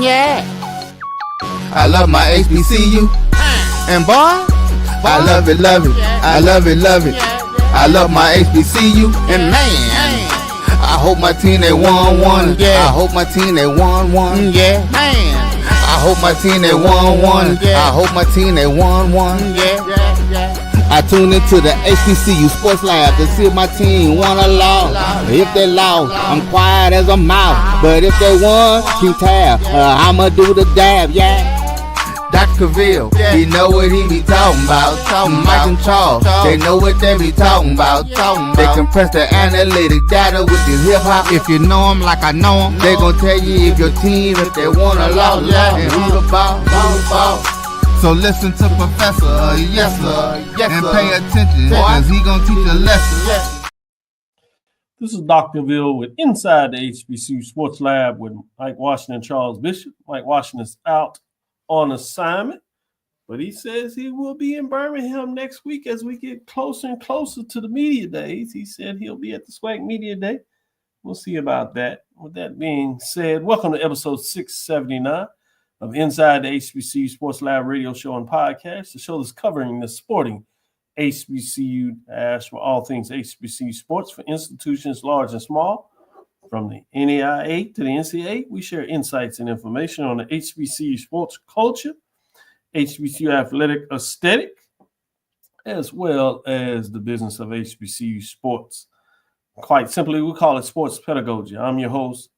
Yeah. I love my HBCU. And boy, I love it, love it. I love it, love it. I love my HBCU. And man, I hope my team they won. Yeah. I hope my team they won. Yeah. Man. I hope my team they won. I hope my team they won. Yeah. I tune into the HBCU Sports Lab to see if my team won or lost. If they lost, I'm quiet as a mouse. But if they won, keep tab. I'ma do the dab, yeah. Dr. Cavil, he know what he be talking about. Mike and Charles, they know what they be talking about. They compress the analytic data with this hip hop. If you know them like I know them, they gon' tell you if your team, if they won or lost, and who the ball. So listen to Professor, yes sir, and pay attention, cause he gon' teach a lesson. This is Dr. Cavil with Inside the HBCU Sports Lab with Mike Washington and Charles Bishop. Mike Washington's out on assignment, but he says he will be in Birmingham next week as we get closer and closer to the media days. He said he'll be at the SWAC Media Day. We'll see about that. With that being said, welcome to episode 679 of Inside the HBCU Sports Lab radio show and podcast, the show that's covering the sporting HBCU as for all things HBCU sports for institutions large and small. From the NAIA to the NCAA, we share insights and information on the HBCU sports culture, HBCU athletic aesthetic, as well as the business of HBCU sports. Quite simply, we call it sports pedagogy. I'm your host,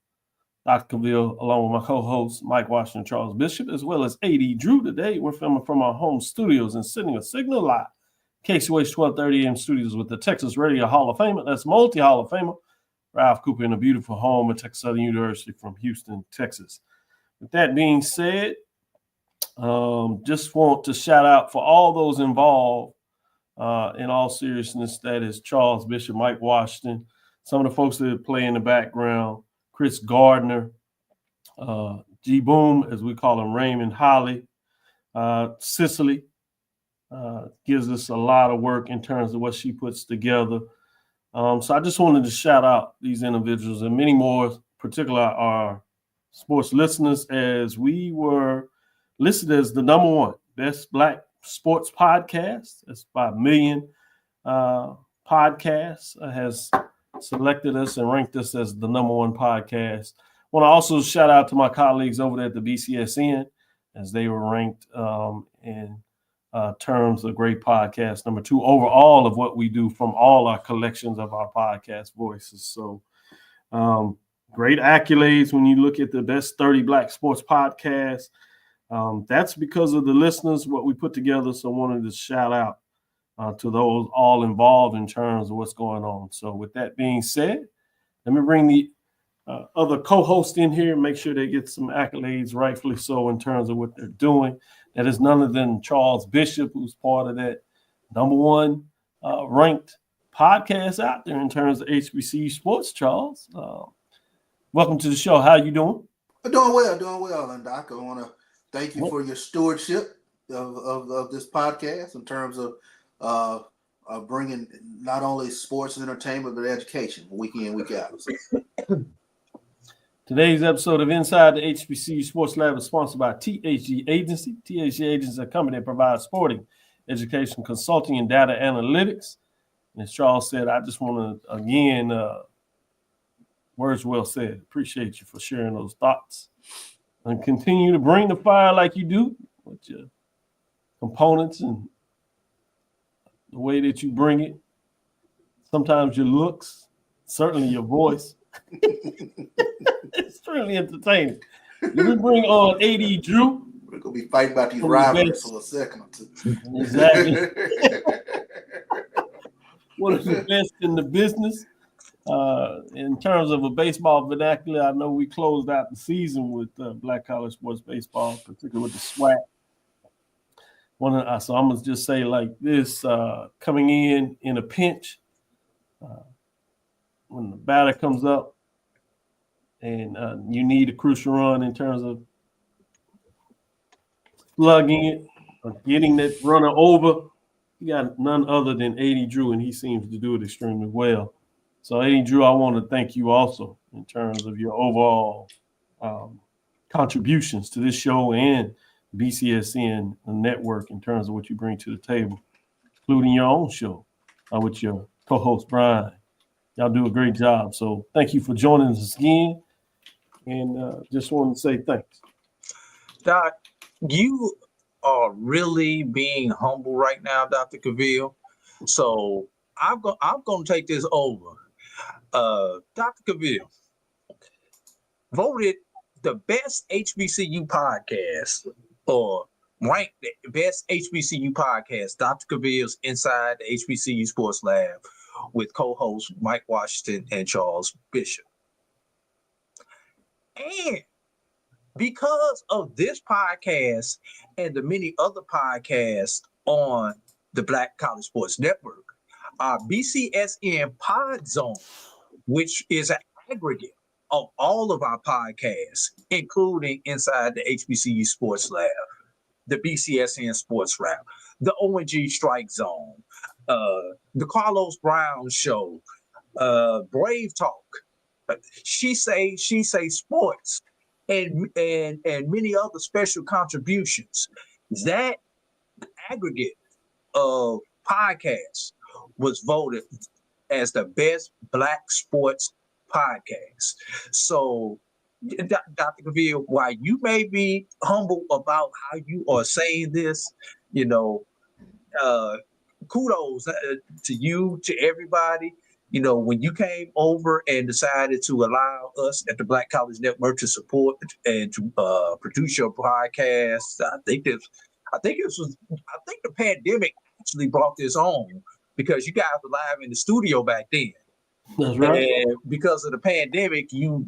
Dr. Cavil, along with my co-host, Mike Washington, Charles Bishop, as well as AD Drew. Today, we're filming from our home studios and sending a signal live. KCOH 1230 AM studios with the Texas Radio Hall of Famer. That's multi-Hall of Famer, Ralph Cooper, in a beautiful home at Texas Southern University from Houston, Texas. With that being said, just want to shout out for all those involved in all seriousness. That is Charles Bishop, Mike Washington, some of the folks that play in the background, Chris Gardner, G Boom, as we call him, Raymond Holly, Cicely, gives us a lot of work in terms of what she puts together. So I just wanted to shout out these individuals and many more, particularly our sports listeners, as we were listed as the number one best Black sports podcast. That's by Million Podcasts has selected us and ranked us as the number one podcast. I want to also shout out to my colleagues over there at the BCSN, as they were ranked in terms of great podcast number 2 overall of what we do from all our collections of our podcast voices. So great accolades when you look at the best 30 Black sports podcasts. That's because of the listeners, what we put together. So I wanted to shout out to those all involved in terms of what's going on. So with that being said, let me bring the other co-host in here and make sure they get some accolades, rightfully so, in terms of what they're doing. That is none other than Charles Bishop, who's part of that number one ranked podcast out there in terms of HBCU sports. Charles, welcome to the show. How you doing? I'm doing well. And Doc, I want to thank you for your stewardship of this podcast in terms of bringing not only sports and entertainment, but education week in, week out. Today's episode of Inside the HBCU Sports Lab is sponsored by THG Agency. THG Agency is a company that provides sporting, education, consulting, and data analytics. And as Charles said, I just want to, again, words well said. Appreciate you for sharing those thoughts. And continue to bring the fire like you do with your components and the way that you bring it. Sometimes your looks, certainly your voice. It's really entertaining. Let me bring on AD Drew. We're going to be fighting about these rivalries for a second or two. Exactly. One of the best in the business. In terms of a baseball vernacular, I know we closed out the season with Black College Sports Baseball, particularly with the SWAC. So I'm going to just say like this, coming in a pinch, when the batter comes up and you need a crucial run in terms of slugging it or getting that runner over, you got none other than AD Drew, and he seems to do it extremely well. So AD Drew, I want to thank you also in terms of your overall contributions to this show and BCSN network in terms of what you bring to the table, including your own show with your co-host Brian. Y'all do a great job. So thank you for joining us again. And just wanted to say thanks. Doc, you are really being humble right now, Dr. Cavil. So I'm going to take this over. Dr. Cavil voted the best HBCU podcast, or ranked the best HBCU podcast, Dr. Cavil's Inside the HBCU Sports Lab with co-hosts Mike Washington and Charles Bishop. And because of this podcast and the many other podcasts on the Black College Sports Network, our BCSN Pod Zone, which is an aggregate of all of our podcasts, including Inside the HBCU Sports Lab, the BCSN Sports Wrap, the ONG Strike Zone, the Carlos Brown Show, Brave Talk, She Say Sports, and many other special contributions. That aggregate of podcasts was voted as the best Black sports podcast. So, Dr. Cavil, while you may be humble about how you are saying this, kudos to you, to everybody. When you came over and decided to allow us at the Black College Network to support and to produce your podcast, I think the pandemic actually brought this on, because you guys were live in the studio back then. That's right. And because of the pandemic, you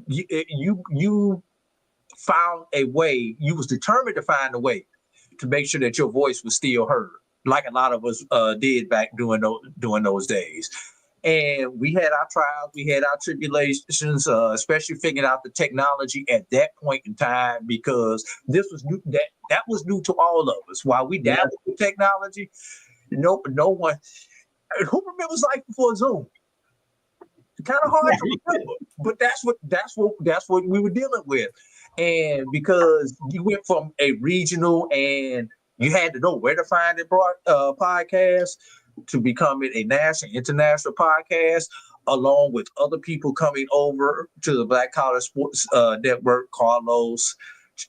found a way. You was determined to find a way to make sure that your voice was still heard, like a lot of us did back during those days. And we had our trials, we had our tribulations, especially figuring out the technology at that point in time, because this was new. That was new to all of us. While we dabbled with technology, no one. Who remembers life before Zoom? Kind of hard to remember, but that's what we were dealing with. And because you went from a regional and you had to know where to find a podcast, to becoming a national, international podcast, along with other people coming over to the Black College Sports Network, Carlos,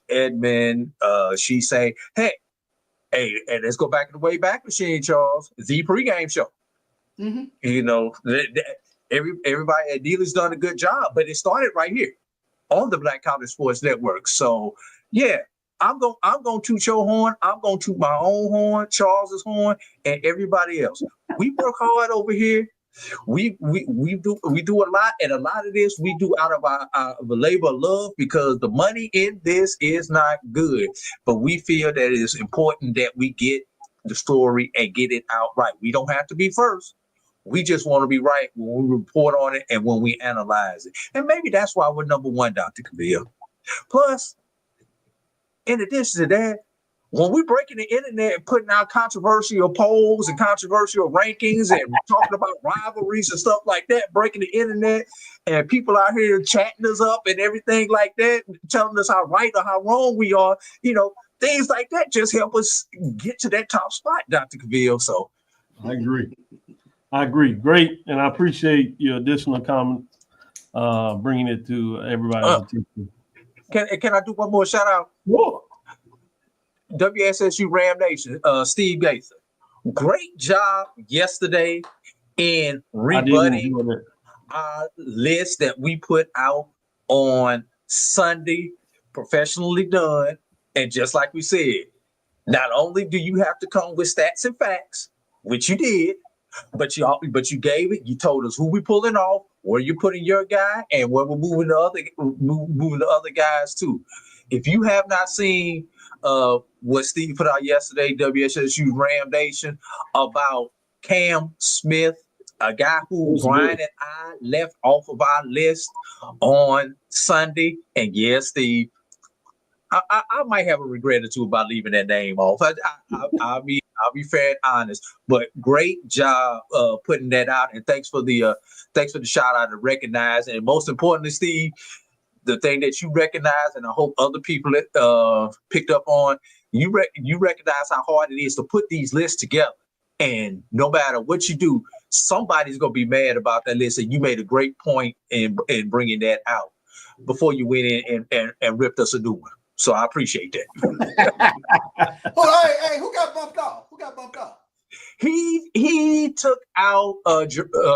Edmund, She Say, hey, and let's go back to the way back machine, Charles, the pregame show. Mm-hmm. Everybody at Dealer's done a good job, but it started right here on the Black College Sports Network. So yeah, I'm going to toot your horn. I'm going to toot my own horn, Charles's horn, and everybody else. We work hard over here. We do a lot, and a lot of this we do out of our labor of love, because the money in this is not good. But we feel that it is important that we get the story and get it out right. We don't have to be first. We just want to be right when we report on it and when we analyze it. And maybe that's why we're number one, Dr. Cavil. Plus, in addition to that, when we're breaking the internet and putting out controversial polls and controversial rankings and talking about rivalries and stuff like that, breaking the internet, and people out here chatting us up and everything like that, telling us how right or how wrong we are, things like that just help us get to that top spot, Dr. Cavil. So I agree. Great. And I appreciate your additional comment, bringing it to everybody's attention. Can I do one more shout out? Whoa. WSSU Ram Nation, Steve Gaither. Great job yesterday in rebutting our list that we put out on Sunday. Professionally done. And just like we said, not only do you have to come with stats and facts, which you did, but you gave it. You told us who we pulling off, where you're putting your guy, and where we're moving the other guys to. If you have not seen what Steve put out yesterday, WSSU Ram Nation, about Cam Smith, a guy who Brian and I left off of our list on Sunday, and yes, Steve, I might have a regret or two about leaving that name off. I'll be fair and honest, but great job putting that out, and thanks for the shout out and recognizing, and most importantly, Steve, the thing that you recognize, and I hope other people picked up on, you recognize how hard it is to put these lists together. And no matter what you do, somebody's going to be mad about that list. And you made a great point in bringing that out before you went in and ripped us a new one. So I appreciate that. Hey, who got bumped off? He took out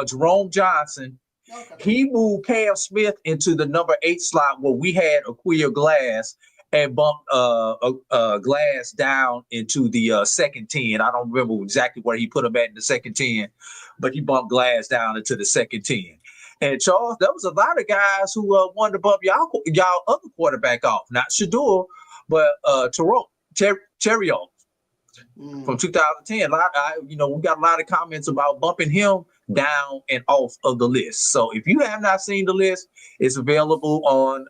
Jerome Johnson. Okay. He moved Cam Smith into the number 8 slot where we had Aquia Glass, and bumped Glass down into the second 10. I don't remember exactly where he put him at in the second 10, but he bumped Glass down into the second 10. And Charles, there was a lot of guys who wanted to bump y'all other quarterback off, not Shador, but Terrio from 2010. We got a lot of comments about bumping him down and off of the list. So if you have not seen the list, it's available on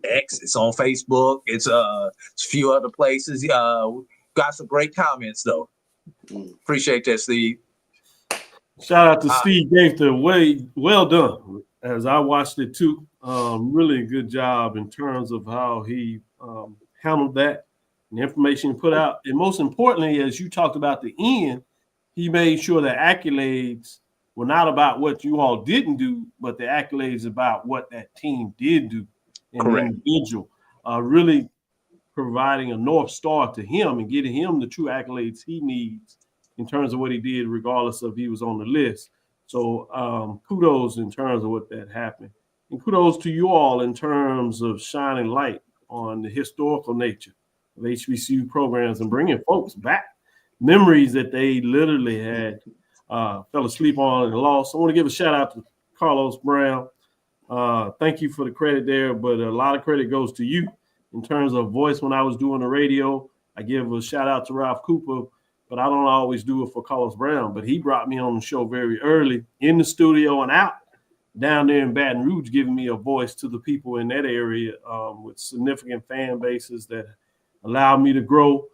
X, it's on Facebook, it's a few other places. Got some great comments though. Appreciate that, Steve. Shout out to Steve Gaither. Well done. As I watched it too, really good job in terms of how he handled that and the information he put out. And most importantly, as you talked about the end, he made sure the accolades were not about what you all didn't do, but the accolades about what that team did do. And the individual, really providing a North Star to him and getting him the true accolades he needs in terms of what he did, regardless of he was on the list. So kudos in terms of what that happened. And kudos to you all in terms of shining light on the historical nature of HBCU programs and bringing folks back memories that they literally had fell asleep on and lost. I want to give a shout out to Carlos Brown. Thank you for the credit there, but a lot of credit goes to you in terms of voice. When I was doing the radio, I give a shout out to Ralph Cooper, but I don't always do it for Carlos Brown. But he brought me on the show very early in the studio and out down there in Baton Rouge, giving me a voice to the people in that area with significant fan bases that allowed me to grow,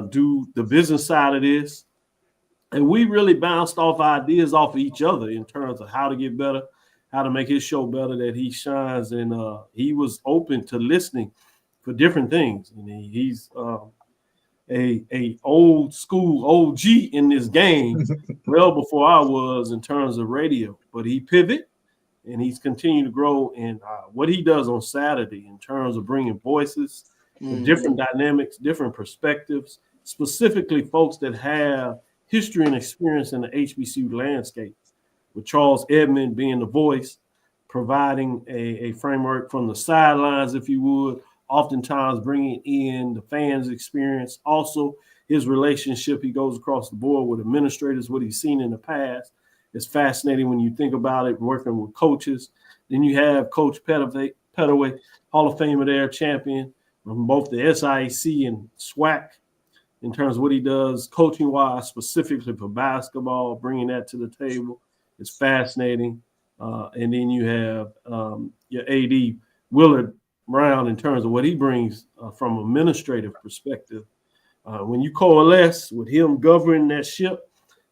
do the business side of this. And we really bounced off ideas off of each other in terms of how to get better, how to make his show better, that he shines. And he was open to listening for different things. And he's a old school OG in this game, well before I was in terms of radio. But he pivoted and he's continued to grow. And what he does on Saturday in terms of bringing voices, different dynamics, different perspectives, specifically folks that have history and experience in the HBCU landscape, with Charles Edmond being the voice, providing a framework from the sidelines, if you would, oftentimes bringing in the fans' experience. Also, his relationship, he goes across the board with administrators, what he's seen in the past. It's fascinating when you think about it, working with coaches. Then you have Coach Pettaway, Hall of Famer there, champion from both the SIAC and SWAC, in terms of what he does coaching-wise, specifically for basketball, bringing that to the table. It's fascinating. And then you have your AD, Willard Brown, in terms of what he brings from an administrative perspective. When you coalesce with him governing that ship,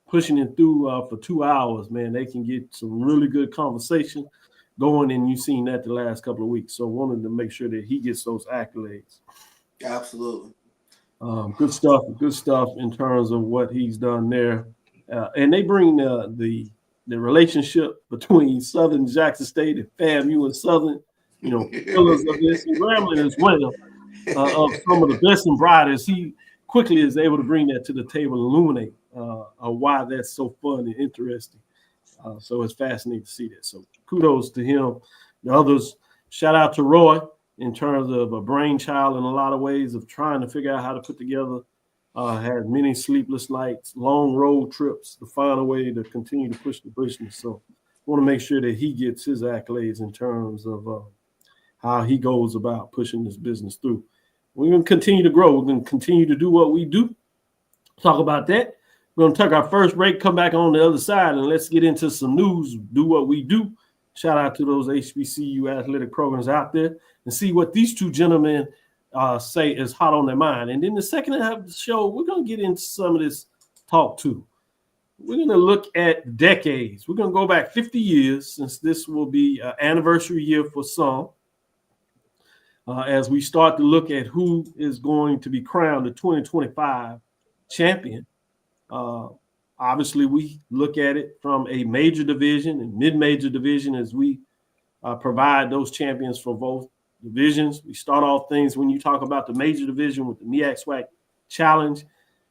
pushing it through for 2 hours, man, they can get some really good conversation going, and you've seen that the last couple of weeks. So I wanted to make sure that he gets those accolades. Absolutely. Good stuff in terms of what he's done there. And they bring the relationship between Southern Jackson State and FAMU and Southern, pillars of this, and Grambling as well, of some of the best and brightest. He quickly is able to bring that to the table and illuminate why that's so fun and interesting. So it's fascinating to see that. So kudos to him. The others, shout out to Roy, in terms of a brainchild in a lot of ways of trying to figure out how to put together, had many sleepless nights, long road trips to find a way to continue to push the business. So I want to make sure that he gets his accolades in terms of how he goes about pushing this business through. We're going to continue to grow. We're going to continue to do what we do. Talk about that. We're going to take our first break, come back on the other side, and let's get into some news, do what we do. Shout out to those HBCU athletic programs out there and see what these two gentlemen say is hot on their mind. And then the second half of the show, we're going to get into some of this talk too. we're going to look at decades. We're going to go back 50 years since this will be an anniversary year for some. As we start to look at who is going to be crowned the 2025 champion. Obviously, we look at it from a major division and mid-major division as we provide those champions for both divisions. We start off things when you talk about the major division with the MEAC SWAC Challenge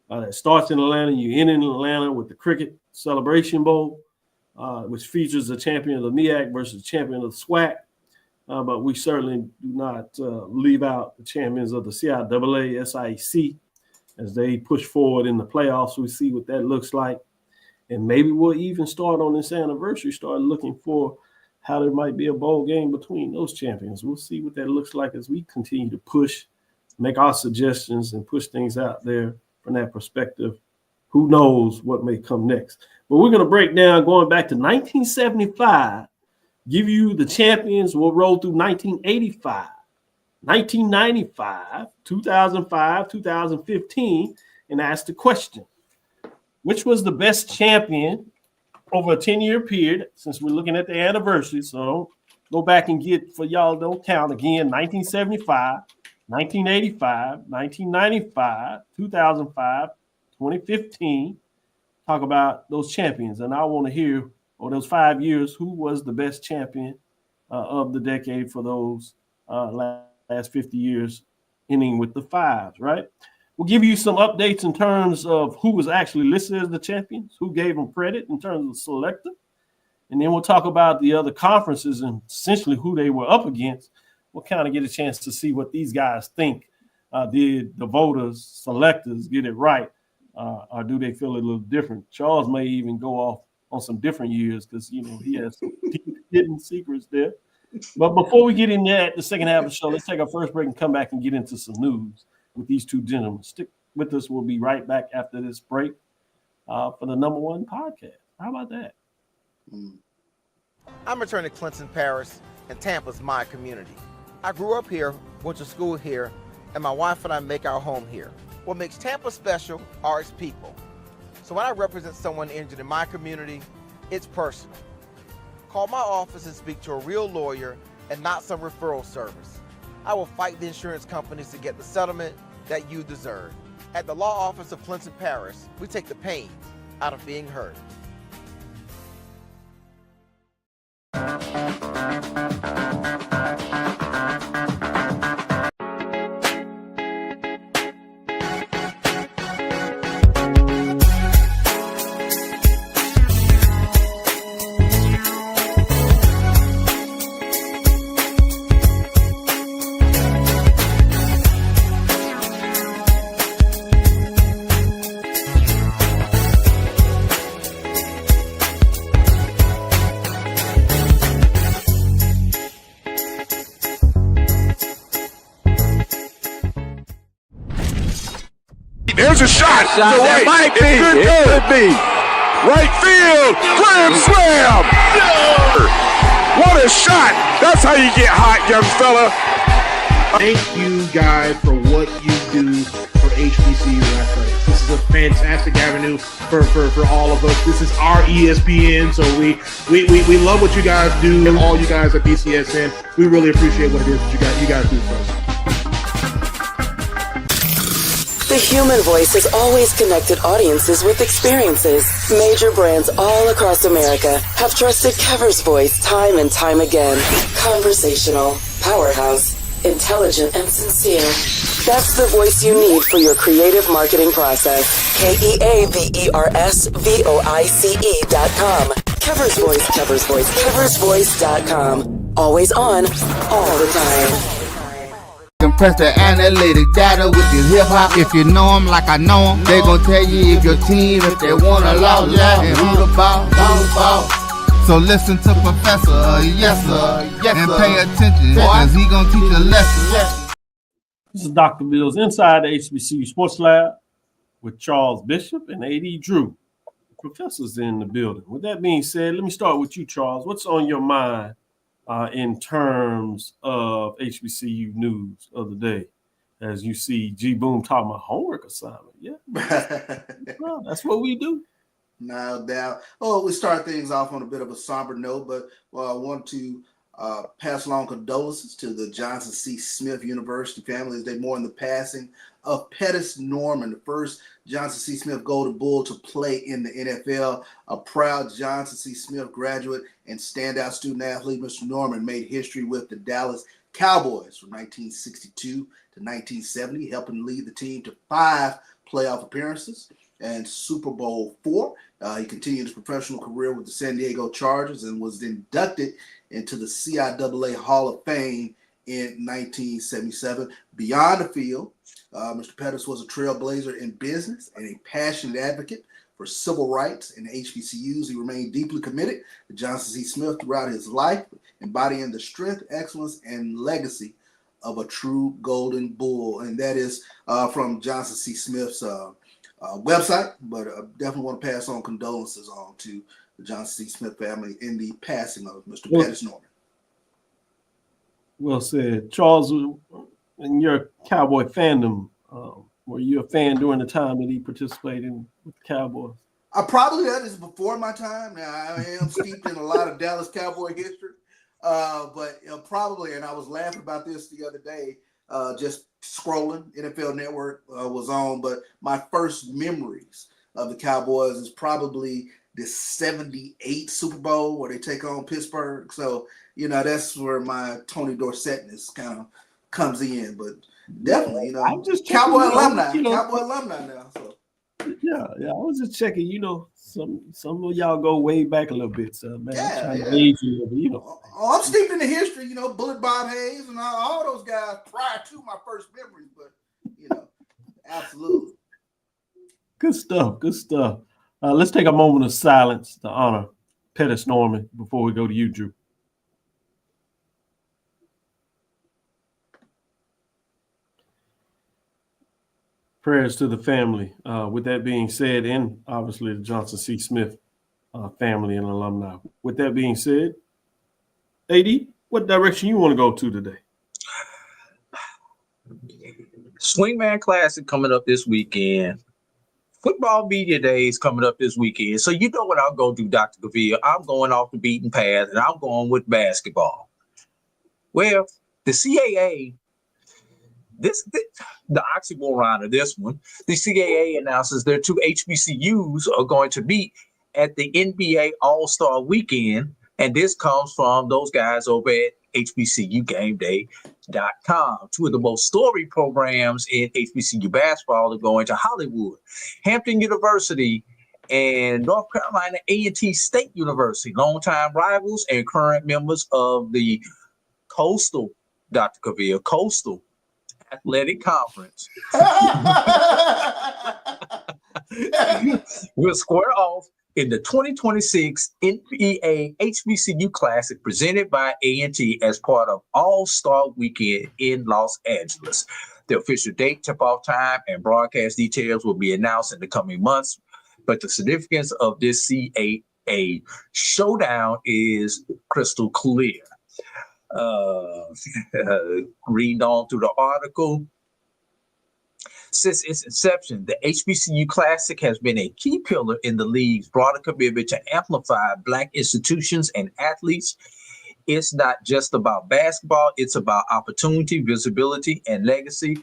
that starts in Atlanta. You end in Atlanta with the Cricket Celebration Bowl, which features the champion of the MEAC versus the champion of the SWAC. But we certainly do not leave out the champions of the CIAA, SIEC, as they push forward in the playoffs. We see what that looks like. And maybe we'll even start on this anniversary, start looking for how there might be a bowl game between those champions. We'll see what that looks like as we continue to push, make our suggestions, and push things out there from that perspective. Who knows what may come next? But we're going to break down going back to 1975. Give you the champions. We'll roll through 1985, 1995, 2005, 2015, and ask the question, which was the best champion over a 10-year period, since we're looking at the anniversary. So go back and get, for y'all don't count again, 1975, 1985, 1995, 2005, 2015. Talk about those champions. And I want to hear, over those 5 years, who was the best champion of the decade for those last 50 years, ending with the fives, right? We'll give you some updates in terms of who was actually listed as the champions, who gave them credit in terms of selector. And then we'll talk about the other conferences and essentially who they were up against. We'll kind of get a chance to see what these guys think. Did the voters, selectors get it right? Or do they feel a little different? Charles may even go off on some different years because, you know, he has some hidden secrets there. But before we get in that, the second half of the show, let's take our first break and come back and get into some news with these two gentlemen. Stick with us. We'll be right back after this break for the #1 podcast. How about that? I'm returning to Clinton Paris, and Tampa's my community. I grew up here, went to school here, and my wife and I make our home here. What makes Tampa special are its people. So when I represent someone injured in my community, it's personal. Call my office and speak to a real lawyer and not some referral service. I will fight the insurance companies to get the settlement that you deserve. At the law office of Clinton Paris, we take the pain out of being heard. There's a shot. To right. It might be. It could be. Right field. Grand slam. What a shot. That's how you get hot, young fella. Thank you, guys, for what you do for HBCU athletics. This is a fantastic avenue for all of us. This is our ESPN, so we love what you guys do, and all you guys at BCSN. We really appreciate what it is that you guys do for us. The human voice has always connected audiences with experiences. Major brands all across America have trusted Kever's voice time and time again. Conversational, powerhouse, intelligent, and sincere. That's the voice you need for your creative marketing process. KeversVoice.com. Kever's Voice, Kever's Voice, KeversVoice.com. Always on, all the time. Compress the analytic data with your hip-hop. If you know them like I know them, they gon' tell you if your team, if they want to loud, and who the ball. So listen to Professor, yes sir, and pay attention, cause he gon' teach a lesson. This is Dr. Bill's Inside the HBCU Sports Lab with Charles Bishop and A.D. Drew. The professor's in the building. With that being said, let me start with you, Charles. What's on your mind in terms of HBCU news of the day, as you see G Boom talking about homework assignment? Yeah, well, that's what we do. No doubt. Oh, we start things off on a bit of a somber note, but I want to pass along condolences to the Johnson C. Smith University family as they mourn the passing of Pettis Norman, the first Johnson C. Smith Golden Bull to play in the NFL. A proud Johnson C. Smith graduate and standout student athlete, Mr. Norman made history with the Dallas Cowboys from 1962 to 1970, helping lead the team to 5 playoff appearances and Super Bowl 4. He continued his professional career with the San Diego Chargers and was inducted into the CIAA Hall of Fame in 1977. Beyond the field, Mr. Pettis was a trailblazer in business and a passionate advocate for civil rights and HBCUs. He remained deeply committed to Johnson C. Smith throughout his life, embodying the strength, excellence, and legacy of a true Golden Bull. And that is from Johnson C. Smith's website, but definitely want to pass on condolences on to the Johnson C. Smith family in the passing of Mr. Pettis Norman. Well said. Charles, in your Cowboy fandom, were you a fan during the time that he participated with the Cowboys? Probably that is before my time. Now, I am steeped in a lot of Dallas Cowboy history, but probably, and I was laughing about this the other day, just scrolling, NFL Network was on, but my first memories of the Cowboys is probably the 78 Super Bowl where they take on Pittsburgh. So, that's where my Tony Dorsettness kind of comes in, but definitely, I'm just Cowboy alumni now. So. Yeah, I was just checking, some of y'all go way back a little bit, so man, I'm trying to age you a little bit, I'm steeped in the history, Bullet Bob Hayes and all those guys prior to my first memories, but absolutely. Good stuff. Let's take a moment of silence to honor Pettis Norman before we go to you, Drew. Prayers to the family. With that being said, and obviously the Johnson C. Smith family and alumni. With that being said, AD, what direction you want to go to today? Swingman Classic coming up this weekend. Football Media Days coming up this weekend. So you know what I'm going to do, Dr. Cavil. I'm going off the beaten path, and I'm going with basketball. Well, the CAA, the oxymoron of this one, the CAA announces their 2 HBCUs are going to meet at the NBA All-Star Weekend, and this comes from those guys over at HBCUGameDay.com. 2 of the most storied programs in HBCU basketball are going to Hollywood. Hampton University and North Carolina A&T State University, longtime rivals and current members of the Coastal, Dr. Cavil, Coastal Athletic Conference. We'll square off in the 2026 NBA HBCU Classic presented by A&T as part of All-Star Weekend in Los Angeles. The official date, tip-off time, and broadcast details will be announced in the coming months, but the significance of this CAA showdown is crystal clear. Reading on through the article. Since its inception, the HBCU Classic has been a key pillar in the league's broader commitment to amplify Black institutions and athletes. It's not just about basketball, it's about opportunity, visibility, and legacy.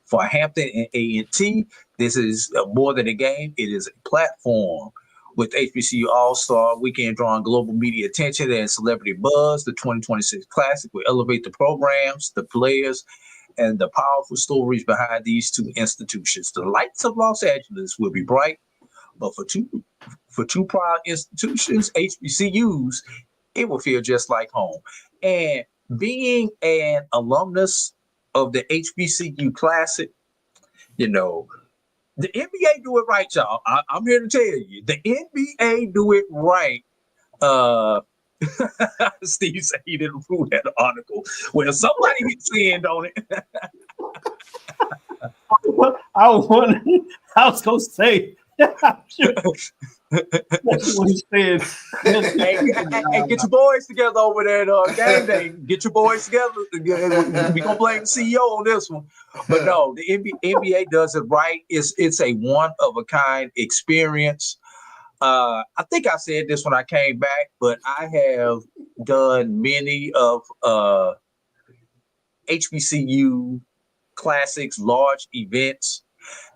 For Hampton and A&T, this is more than a game, it is a platform. With HBCU All-Star Weekend drawing global media attention and celebrity buzz, the 2026 Classic will elevate the programs, the players, and the powerful stories behind these 2 institutions. The lights of Los Angeles will be bright, but for two proud institutions, HBCUs, it will feel just like home. And being an alumnus of the HBCU Classic, the NBA do it right, y'all. I'm here to tell you, the NBA do it right. Steve said he didn't prove that article. Well, somebody hit send on it. I was going to say, that's what he said. Hey, get your boys together over there at game day. Get your boys together. We're going to blame the CEO on this one. But no, the NBA does it right. It's a one-of-a-kind experience. I think I said this when I came back, but I have done many of HBCU classics, large events,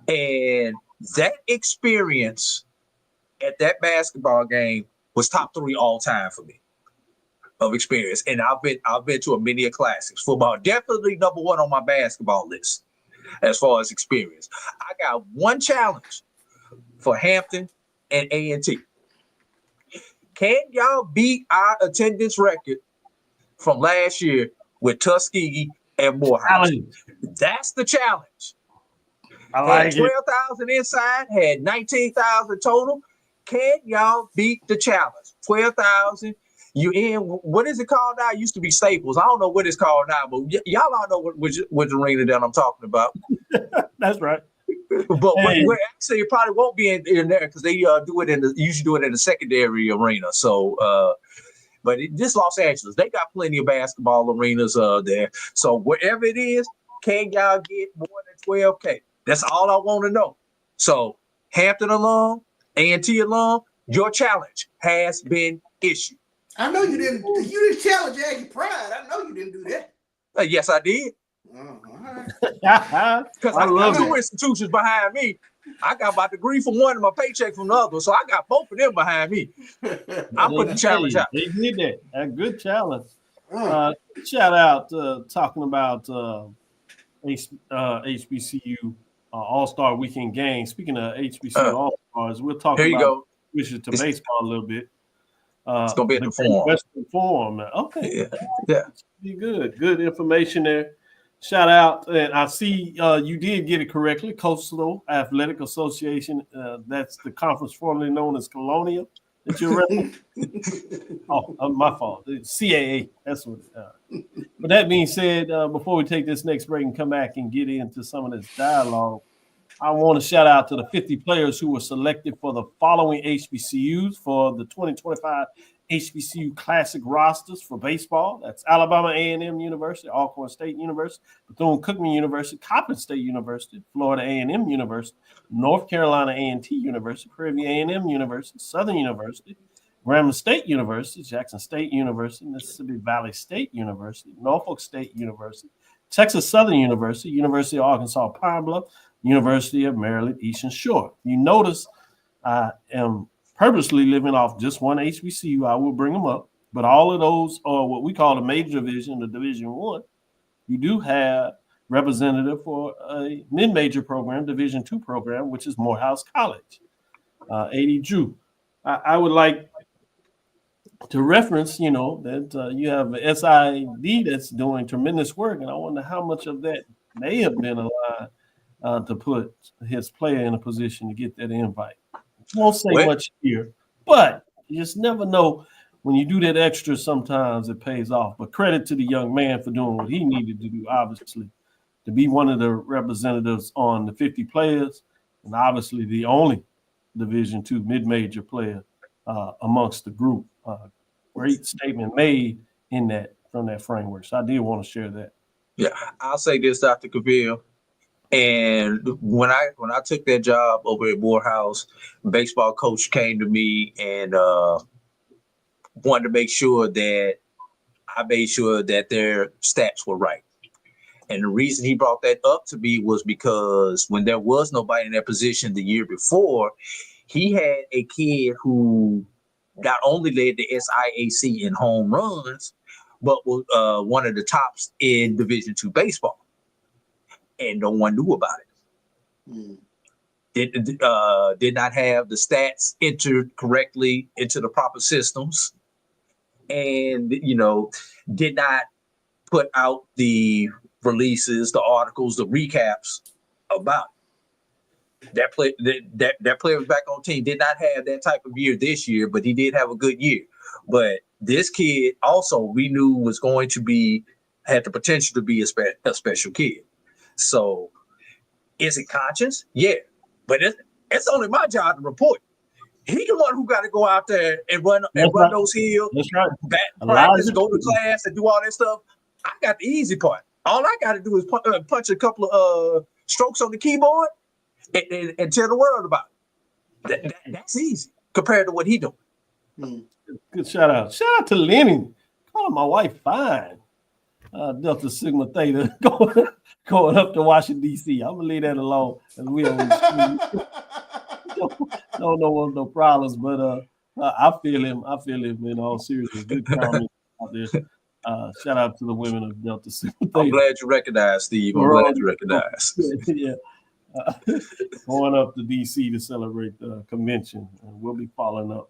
and that experience at that basketball game was top 3 all time for me of experience. And I've been to a many of classics. Football definitely number 1 on my basketball list as far as experience. I got one challenge for Hampton and A&T. Can y'all beat our attendance record from last year with Tuskegee and Morehouse? That's the challenge. I like had 12,000 inside, had 19,000 total. Can y'all beat the challenge? 12,000. You in, what is it called now? It used to be Staples. I don't know what it's called now, but y'all all know which arena that I'm talking about. That's right. But we're actually, it probably won't be in there because they usually do it in the secondary arena. So, but this Los Angeles, they got plenty of basketball arenas there. So wherever it is, can y'all get more than 12K? That's all I want to know. So Hampton alum, A&T alum, your challenge has been issued. I know you didn't. You didn't challenge Aggie Pride. I know you didn't do that. Yes, I did. All right. Because I got 2 institutions behind me. I got my degree from one and my paycheck from the other. So I got both of them behind me. I'm putting the challenge out. They did that. A good challenge. Shout out talking about HBCU All-Star Weekend game. Speaking of HBCU All-Stars, we'll talk about switches to baseball a little bit. It's going to be at the Forum. Western Forum. Okay. Yeah. Be good. Good information there. Shout out. And I see you did get it correctly. Coastal Athletic Association. That's the conference formerly known as Colonial. That you're my fault. CAA. That's what. But that being said, before we take this next break and come back and get into some of this dialogue, I want to shout out to the 50 players who were selected for the following HBCUs for the 2025 HBCU Classic rosters for baseball. That's Alabama A&M University, Alcorn State University, Bethune-Cookman University, Coppin State University, Florida A&M University, North Carolina A&T University, Prairie A&M University, Southern University, Grambling State University, Jackson State University, Mississippi Valley State University, Norfolk State University, Texas Southern University, University of Arkansas Pine Bluff, University of Maryland Eastern Shore. You notice I am purposely living off just one HBCU. I will bring them up, but all of those are what we call the major division, the Division I. You do have representative for a mid-major program, Division II program, which is Morehouse College. A.D. Drew. I would like to reference, that you have the SID that's doing tremendous work, and I wonder how much of that may have been allowed to put his player in a position to get that invite. Won't say much here, but you just never know. When you do that extra, sometimes it pays off. But credit to the young man for doing what he needed to do, obviously, to be one of the representatives on the 50 players, and obviously the only Division II mid-major player amongst the group. Great statement made from that framework. So I did want to share that. Yeah, I'll say this, Dr. Cavil. And when I took that job over at Morehouse, baseball coach came to me and wanted to make sure that I made sure that their stats were right. And the reason he brought that up to me was because when there was nobody in that position the year before, he had a kid who not only led the SIAC in home runs, but was one of the tops in Division II baseball. And no one knew about it. Did not have the stats entered correctly into the proper systems, and did not put out the releases, the articles, the recaps about it. That player was back on team. Did not have that type of year this year, but he did have a good year. But this kid also we knew was going to had the potential to be a special kid. So, is it conscious? Yeah, but it's only my job to report. He the one who got to go out there and run those hills. That's right. Practice, go to class, and do all that stuff. I got the easy part. All I got to do is punch a couple of strokes on the keyboard and tell the world about it. That's easy. compared to what he doing. Good shout out. Shout out to Lenny. Calling my wife fine. Delta Sigma Theta going up to Washington, D.C. I'm going to leave that alone. And we don't know no problems, but I feel him. I feel him in all seriousness. Good comment out there. Shout out to the women of Delta Sigma Theta. I'm glad you recognize, Steve. I'm glad you recognize. Yeah. Going up to D.C. to celebrate the convention. And we'll be following up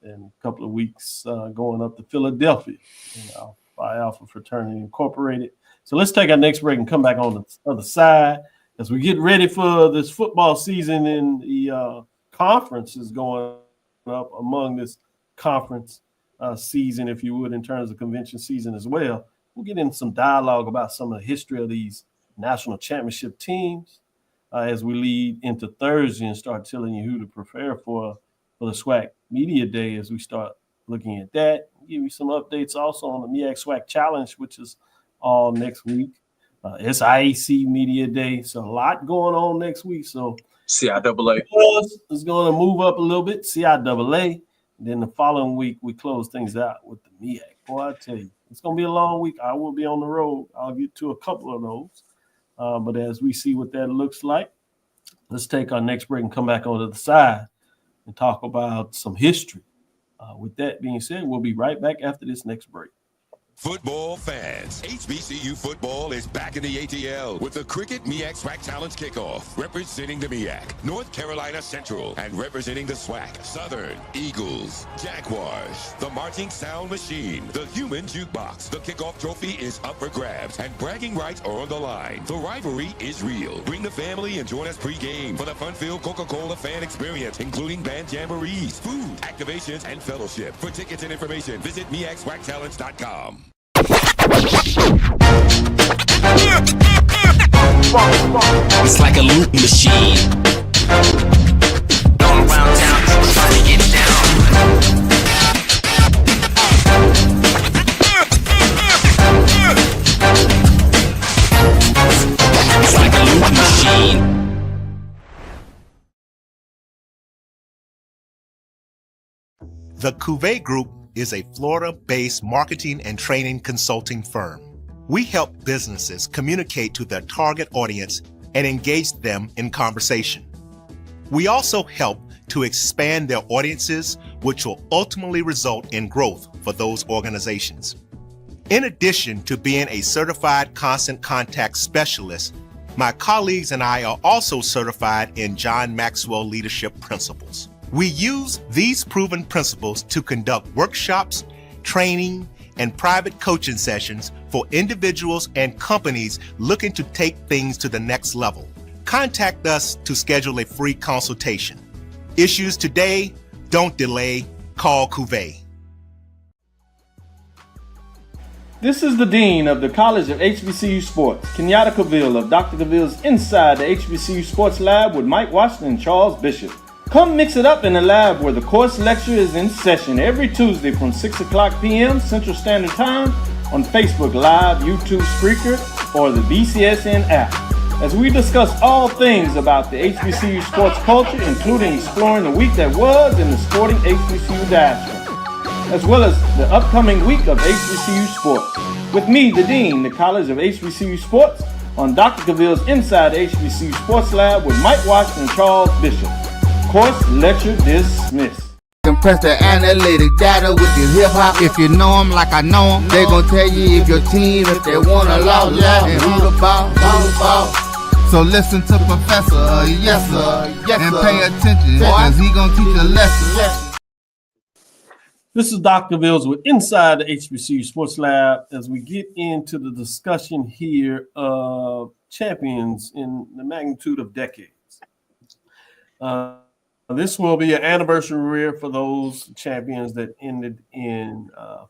in a couple of weeks, going up to Philadelphia. Phi Alpha Fraternity Incorporated. So let's take our next break and come back on the other side as we get ready for this football season and the conferences going up among this conference season, if you would, in terms of convention season as well. We'll get into some dialogue about some of the history of these national championship teams as we lead into Thursday and start telling you who to prepare for the SWAC Media Day as we start looking at that. Give you some updates also on the MEAC SWAC Challenge, which is all next week. It's IAC Media Day, so a lot going on next week. So CIAA is going to move up a little bit. CIAA. Then the following week we close things out with the MEAC. Boy, I tell you, it's going to be a long week. I will be on the road. I'll get to a couple of those. But as we see what that looks like, let's take our next break and come back onto the side and talk about some history. With that being said, we'll be right back after this next break. Football fans, HBCU football is back in the ATL with the Cricket MEAC SWAC Challenge Kickoff. Representing the MEAC, North Carolina Central, and representing the SWAC, Southern, Eagles, Jaguars, the Marching Sound Machine, the Human Jukebox. The kickoff trophy is up for grabs, and bragging rights are on the line. The rivalry is real. Bring the family and join us pre-game for the fun-filled Coca-Cola fan experience, including band jamborees, food, activations, and fellowship. For tickets and information, visit MEACSWACChallenge.com. It's like a loop machine. Going around town, trying to get down. It's like a loop machine. The Cavil Group is a Florida-based marketing and training consulting firm. We help businesses communicate to their target audience and engage them in conversation. We also help to expand their audiences, which will ultimately result in growth for those organizations. In addition to being a certified constant contact specialist, my colleagues and I are also certified in John Maxwell Leadership Principles. We use these proven principles to conduct workshops, training, and private coaching sessions for individuals and companies looking to take things to the next level. Contact us to schedule a free consultation. Issues today, don't delay, call Cavil. This is the Dean of the College of HBCU Sports, Kenyatta Cavil of Dr. Cavil's Inside the HBCU Sports Lab with Mike Washington and Charles Bishop. Come mix it up in the lab where the course lecture is in session every Tuesday from 6 o'clock p.m. Central Standard Time on Facebook Live, YouTube Spreaker, or the BCSN app, as we discuss all things about the HBCU sports culture, including exploring the week that was in the sporting HBCU diaspora, as well as the upcoming week of HBCU sports. With me, the Dean, the College of HBCU Sports, on Dr. Cavil's Inside the HBCU Sports Lab with Mike Washington and Charles Bishop. Course lecture dismissed. Compress the analytic data with your hip hop. If you know them like I know them, they gon' tell you if your team, if they want a law, and who the ball. So listen to Professor, yes sir, and pay attention, cause he gon' teach a lesson. This is Dr. Cavil's with Inside the HBCU Sports Lab as we get into the discussion here of champions in the magnitude of decades. This will be an anniversary year for those champions that ended in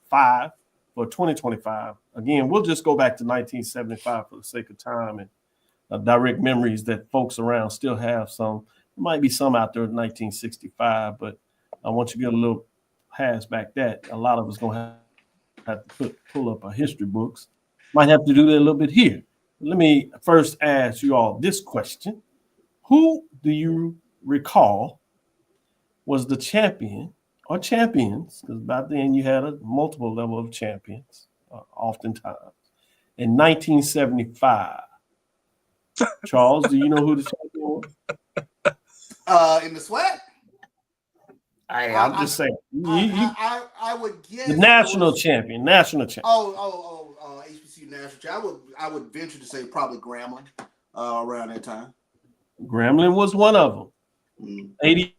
5 for 2025. Again, we'll just go back to 1975 for the sake of time and direct memories that folks around still have some. There might be some out there in 1965, but I want you to get a little past back that. A lot of us going to have to pull up our history books. Might have to do that a little bit here. Let me first ask you all this question. Who do you recall was the champion or champions, because back then you had a multiple level of champions, oftentimes. In 1975, Charles, do you know who the champion was? In the SWAC? I'm just saying. I would guess the national champion. HBCU national champion. I would venture to say probably Grambling around that time. Grambling was one of them. 80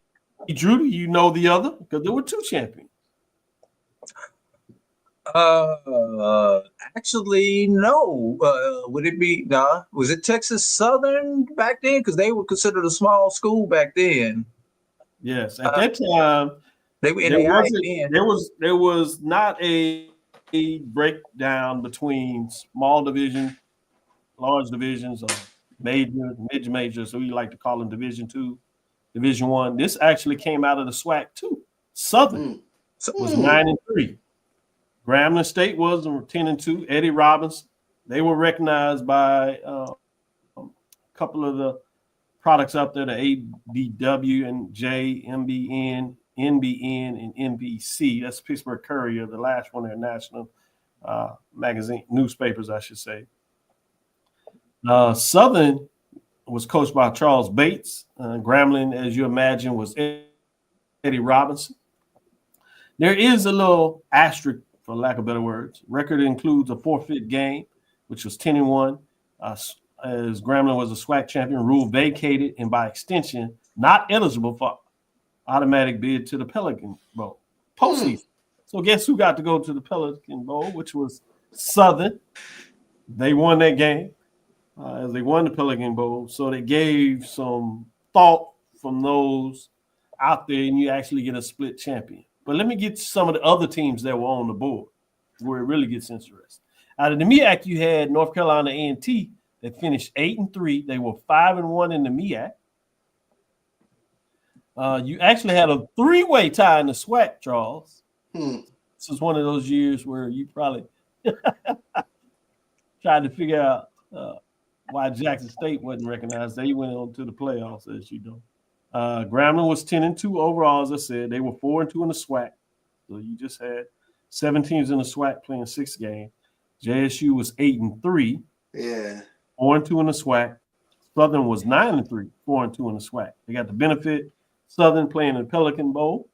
Drew, do you know the other? Because there were two champions. Actually, no. Would it be was it Texas Southern back then? Because they were considered a small school back then. Yes, at that time there was not a breakdown between small division, large divisions, or major. So we like to call them Division II, Division I. This actually came out of the SWAC too. Southern was 9-3. Grambling State was 10-2. Eddie Robinson, they were recognized by a couple of the products out there, the ADW and J, MBN, NBN, and NBC. That's Pittsburgh Courier, the last one of their national magazine, newspapers, I should say. Southern was coached by Charles Bates. Grambling, as you imagine, was Eddie Robinson. There is a little asterisk, for lack of better words. Record includes a forfeit game, which was 10-1. As Grambling was a SWAC champion, rule vacated and by extension not eligible for automatic bid to the Pelican Bowl postseason. So guess who got to go to the Pelican Bowl, which was Southern. They won that game as they won the Pelican Bowl. So they gave some thought from those out there, and you actually get a split champion. But let me get to some of the other teams that were on the board where it really gets interesting. Out of the MEAC, you had North Carolina A&T that finished 8-3. They were 5-1 in the MEAC. You actually had a three-way tie in the SWAC, Charles. This is one of those years where you probably tried to figure out why Jackson State wasn't recognized. They went on to the playoffs, as you know. Grambling was 10-2 overall, as I said. They were 4-2 in the SWAC. So you just had 7 teams in the SWAC playing 6 games. JSU was 8-3. Yeah. 4-2 in the SWAC. Southern was 9-3, 4-2 in the SWAC. They got the benefit. Southern playing in the Pelican Bowl.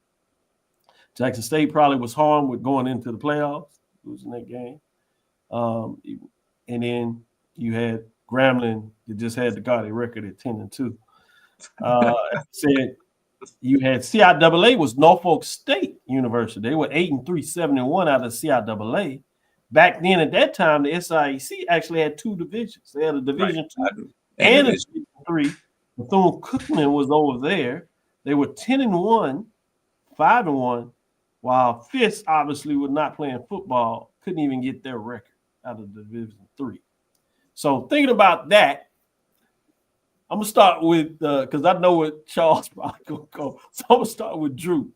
Jackson State probably was harmed with going into the playoffs, losing that game. And then you had Grambling that just had the Gotti record at 10-2. Said you had CIAA was Norfolk State University. They were 8-3, 7-1 out of CIAA. Back then, at that time, the SIAC actually had 2 divisions. They had a Division II and a Division III. Bethune-Cookman was over there. They were 10-1, 5-1, while Fisk obviously was not playing football, couldn't even get their record out of Division III. So thinking about that, I'm gonna start with because I know what Charles probably gonna go. So I'm gonna start with Drew.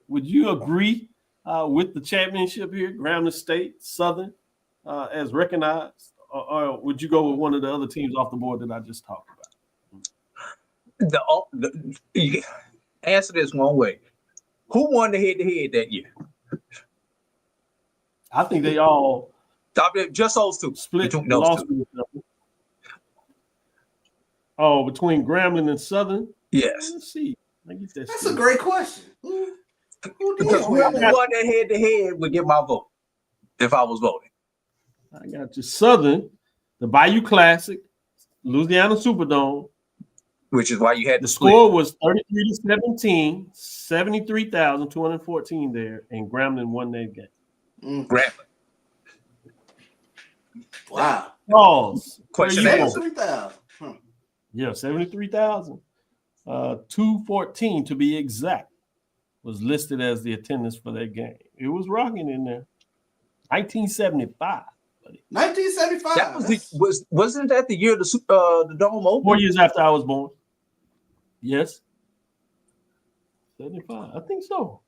Would you agree with the championship here, Grambling State, Southern, as recognized, or would you go with one of the other teams off the board that I just talked about? Answer this one way. Who won the head-to-head that year? I think they all just those two. Split between those two. Oh, between Grambling and Southern? Yes. Let's see. That's a great question. Because whoever won that head-to-head would get my vote if I was voting. I got you. Southern, the Bayou Classic, Louisiana Superdome. Which is why you had the score was 33-17, 73,214 there, and Grambling won that game. Grambling. Wow. Pause. Question 73,000. Yeah, 73,000. 214 to be exact was listed as the attendance for that game. It was rocking in there. 1975. 1975. That wasn't that the year the dome opened? 4 years after I was born. Yes. 75. I think so.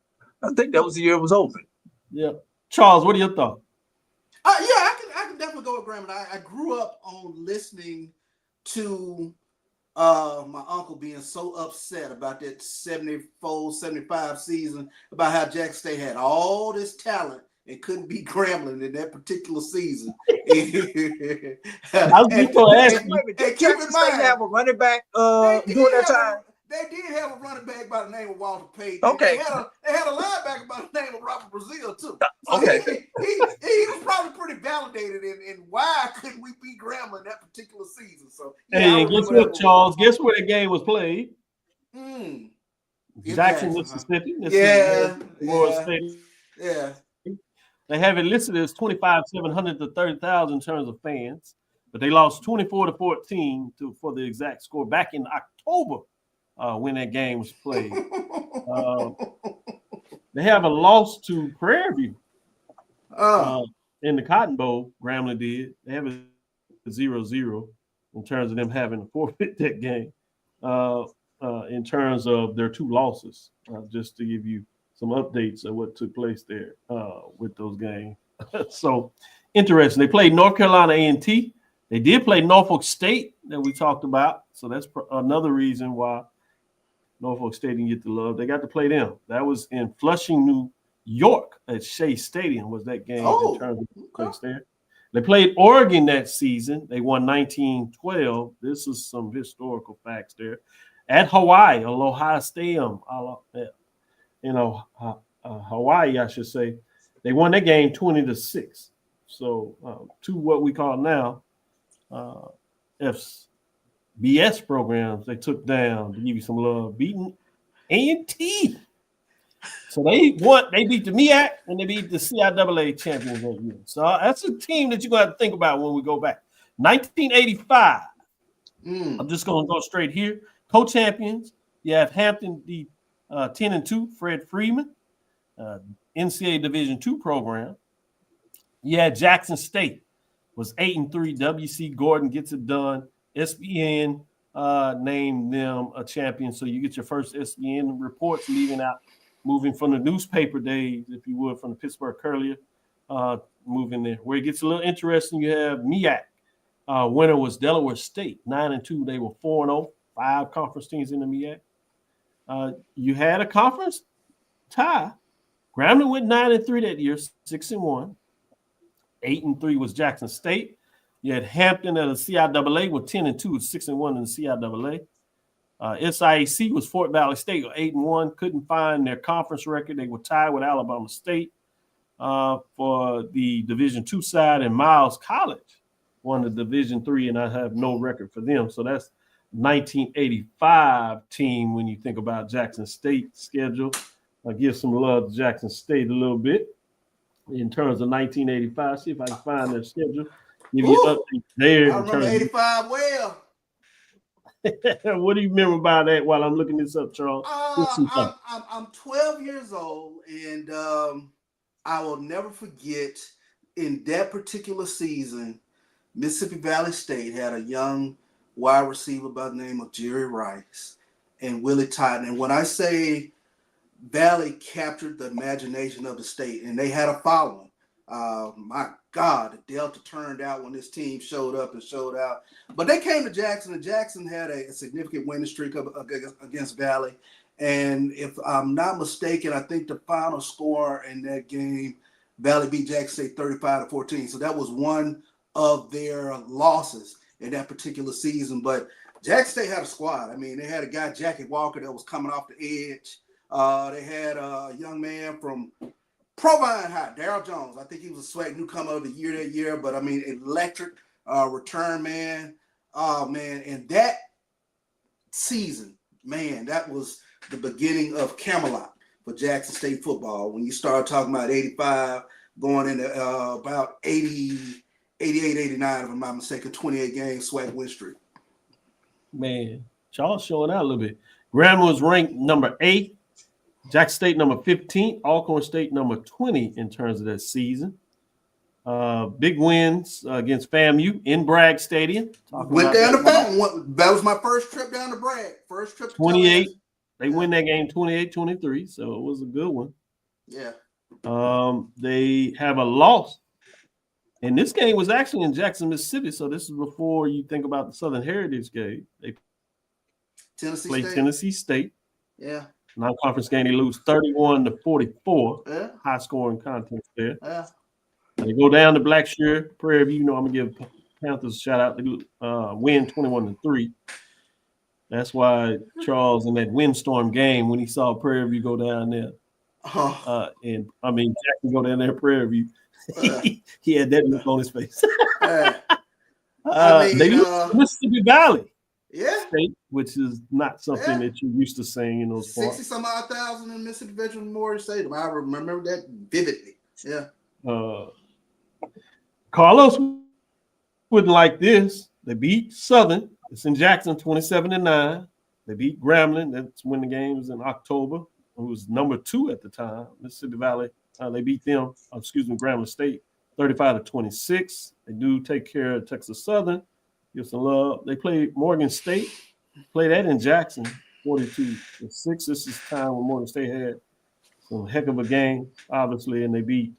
I think that was the year it was open. Yeah. Charles, what are your thoughts? I can definitely go with Grambling. I grew up on listening to my uncle being so upset about that 74, 75 season, about how Jackson State had all this talent and couldn't beat Grambling in that particular season. I was just going to ask you. Did Jackson State have a running back during that time? They did have a running back by the name of Walter Payton. Okay. They had a linebacker by the name of Robert Brazil, too. So Okay. He was probably pretty validated in why couldn't we beat Grambling that particular season. So Hey, and guess what, Charles? Guess where the game was played? Jackson, Mississippi. Yeah. They have it listed as 25,700 to 30,000 in terms of fans, but they lost 24-14 for the exact score back in October when that game was played. They have a loss to Prairie View in the Cotton Bowl. Grambling did. They have a 0-0 in terms of them having to forfeit that game. In terms of their two losses, just to give you some updates of what took place there with those games. So interesting. They played North Carolina A&T. They did play Norfolk State that we talked about. So that's another reason why Norfolk State didn't get the love. They got to play them. That was in Flushing, New York at Shea Stadium was that game in terms of place there. They played Oregon that season. They won 19-12. This is some historical facts there. At Hawaii, Aloha Stadium, Hawaii, I should say. They won that game 20-6. So two what we call now FBS programs they took down to give you some love, beating A&T. So they beat the MEAC and they beat the CIAA champions that year. So that's a team that you're going to have to think about when we go back. 1985. I'm just going to go straight here. Co-champions. You have Hampton, the 10-2, Fred Freeman, NCAA Division II program. You had Jackson State was 8-3. WC Gordon gets it done. SBN named them a champion. So you get your first SBN reports moving from the newspaper days, if you would, from the Pittsburgh Courier, moving there. Where it gets a little interesting, you have MEAC. Winner was Delaware State, 9-2. They were 4-0, 5 conference teams in the MEAC. You had a conference tie. Grambling went 9-3 that year, 6-1. 8-3 was Jackson State. You had Hampton at the CIAA with 10-2, 6-1 in the CIAA. SIAC was Fort Valley State, 8-1. Couldn't find their conference record. They were tied with Alabama State for the Division II side, and Miles College won the Division III, and I have no record for them. So that's 1985 team when you think about Jackson State schedule. I'll give some love to Jackson State a little bit in terms of 1985. See if I can find their schedule. Give you updates there. I remember 85 well. What do you remember about that while I'm looking this up, Charles? I'm 12 years old, and I will never forget in that particular season, Mississippi Valley State had a young wide receiver by the name of Jerry Rice and Willie Totten. And when I say Valley captured the imagination of the state, and they had a following. My God, the Delta turned out when this team showed up and showed out. But they came to Jackson, and Jackson had a significant winning streak against Valley. And if I'm not mistaken, I think the final score in that game, Valley beat Jackson State 35-14. So that was one of their losses in that particular season. But Jackson State had a squad. I mean, they had a guy, Jackie Walker, that was coming off the edge. They had a young man from Provine High, Darryl Jones. I think he was a SWAC newcomer of the year that year, but I mean, electric return man. Oh, man. And that season, man, that was the beginning of Camelot for Jackson State football. When you start talking about 85, going into about 80, 88, 89, if I'm not mistaken, 28 games SWAC win streak. Man, Charles showing out a little bit. Grambling was ranked number 8. Jackson State number 15, Alcorn State number 20 in terms of that season. Big wins against FAMU in Bragg Stadium. Went down to FAMU. That was my first trip down to Bragg. First trip to 28. They win that game 28-23, so it was a good one. Yeah. They have a loss. And this game was actually in Jackson, Mississippi, so this is before you think about the Southern Heritage game. They Tennessee State. Yeah. Non-conference game, they lose 31-44. Yeah. High scoring contest there. Yeah. They go down to Blackshear, Prairie View. You know, I'm gonna give Panthers a shout out. They win 21-3. That's why Charles in that windstorm game when he saw Prairie View go down there, and I mean Jackson go down there Prairie View, he had that look on his face. They lose Mississippi Valley. Yeah. State, which is not something that you're used to saying in those parts. 60 some odd thousand in Mississippi Veterans Memorial Stadium. I remember that vividly. Yeah. Carlos wouldn't like this. They beat Southern. It's in Jackson, 27-9. They beat Grambling. That's when the game was in October. Who was number 2 at the time. Mississippi Valley. They beat them. Grambling State, 35-26. They do take care of Texas Southern. Give some love. They played Morgan State. Play that in Jackson, 42-6. This is time when Morgan State had some heck of a game, obviously, and they beat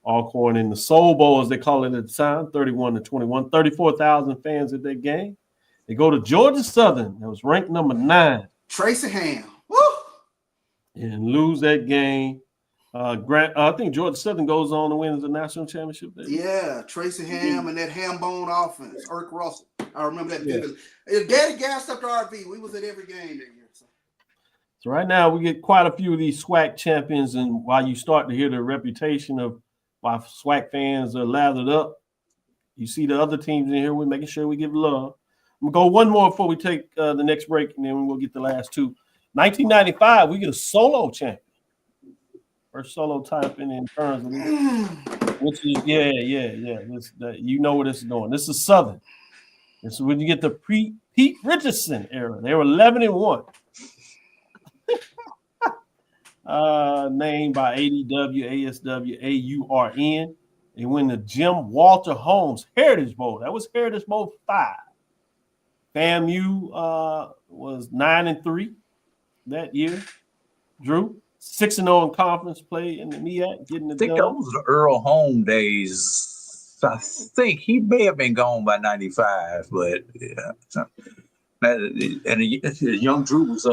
Alcorn in the Soul Bowl, as they call it at the time, 31-21. 34,000 fans at that game. They go to Georgia Southern. That was ranked number 9. Tracy Ham. Woo! And lose that game. I think Georgia Southern goes on to win the national championship there. Yeah, Tracy Ham and that ham bone offense. Irk Russell. I remember that vividly. Daddy gassed up the RV. We was at every game that year. So right now we get quite a few of these SWAC champions, and while you start to hear the reputation of why SWAC fans are lathered up, you see the other teams in here. We're making sure we give love. I'm gonna go one more before we take the next break, and then we'll get the last two. 1995, we get a solo champion. First solo typing in terms of this, which is you know where this is going. This is Southern. This is when you get the Pete Richardson era. They were 11-1. Named by ADW, ASW, AURN. They win the Jim Walter Holmes Heritage Bowl. That was Heritage Bowl 5. FAMU was 9-3 that year. Drew 6-0 in conference play in the MEAC, getting it done. I think those were the Earl Home days. I think he may have been gone by 95, but yeah. And young Drew was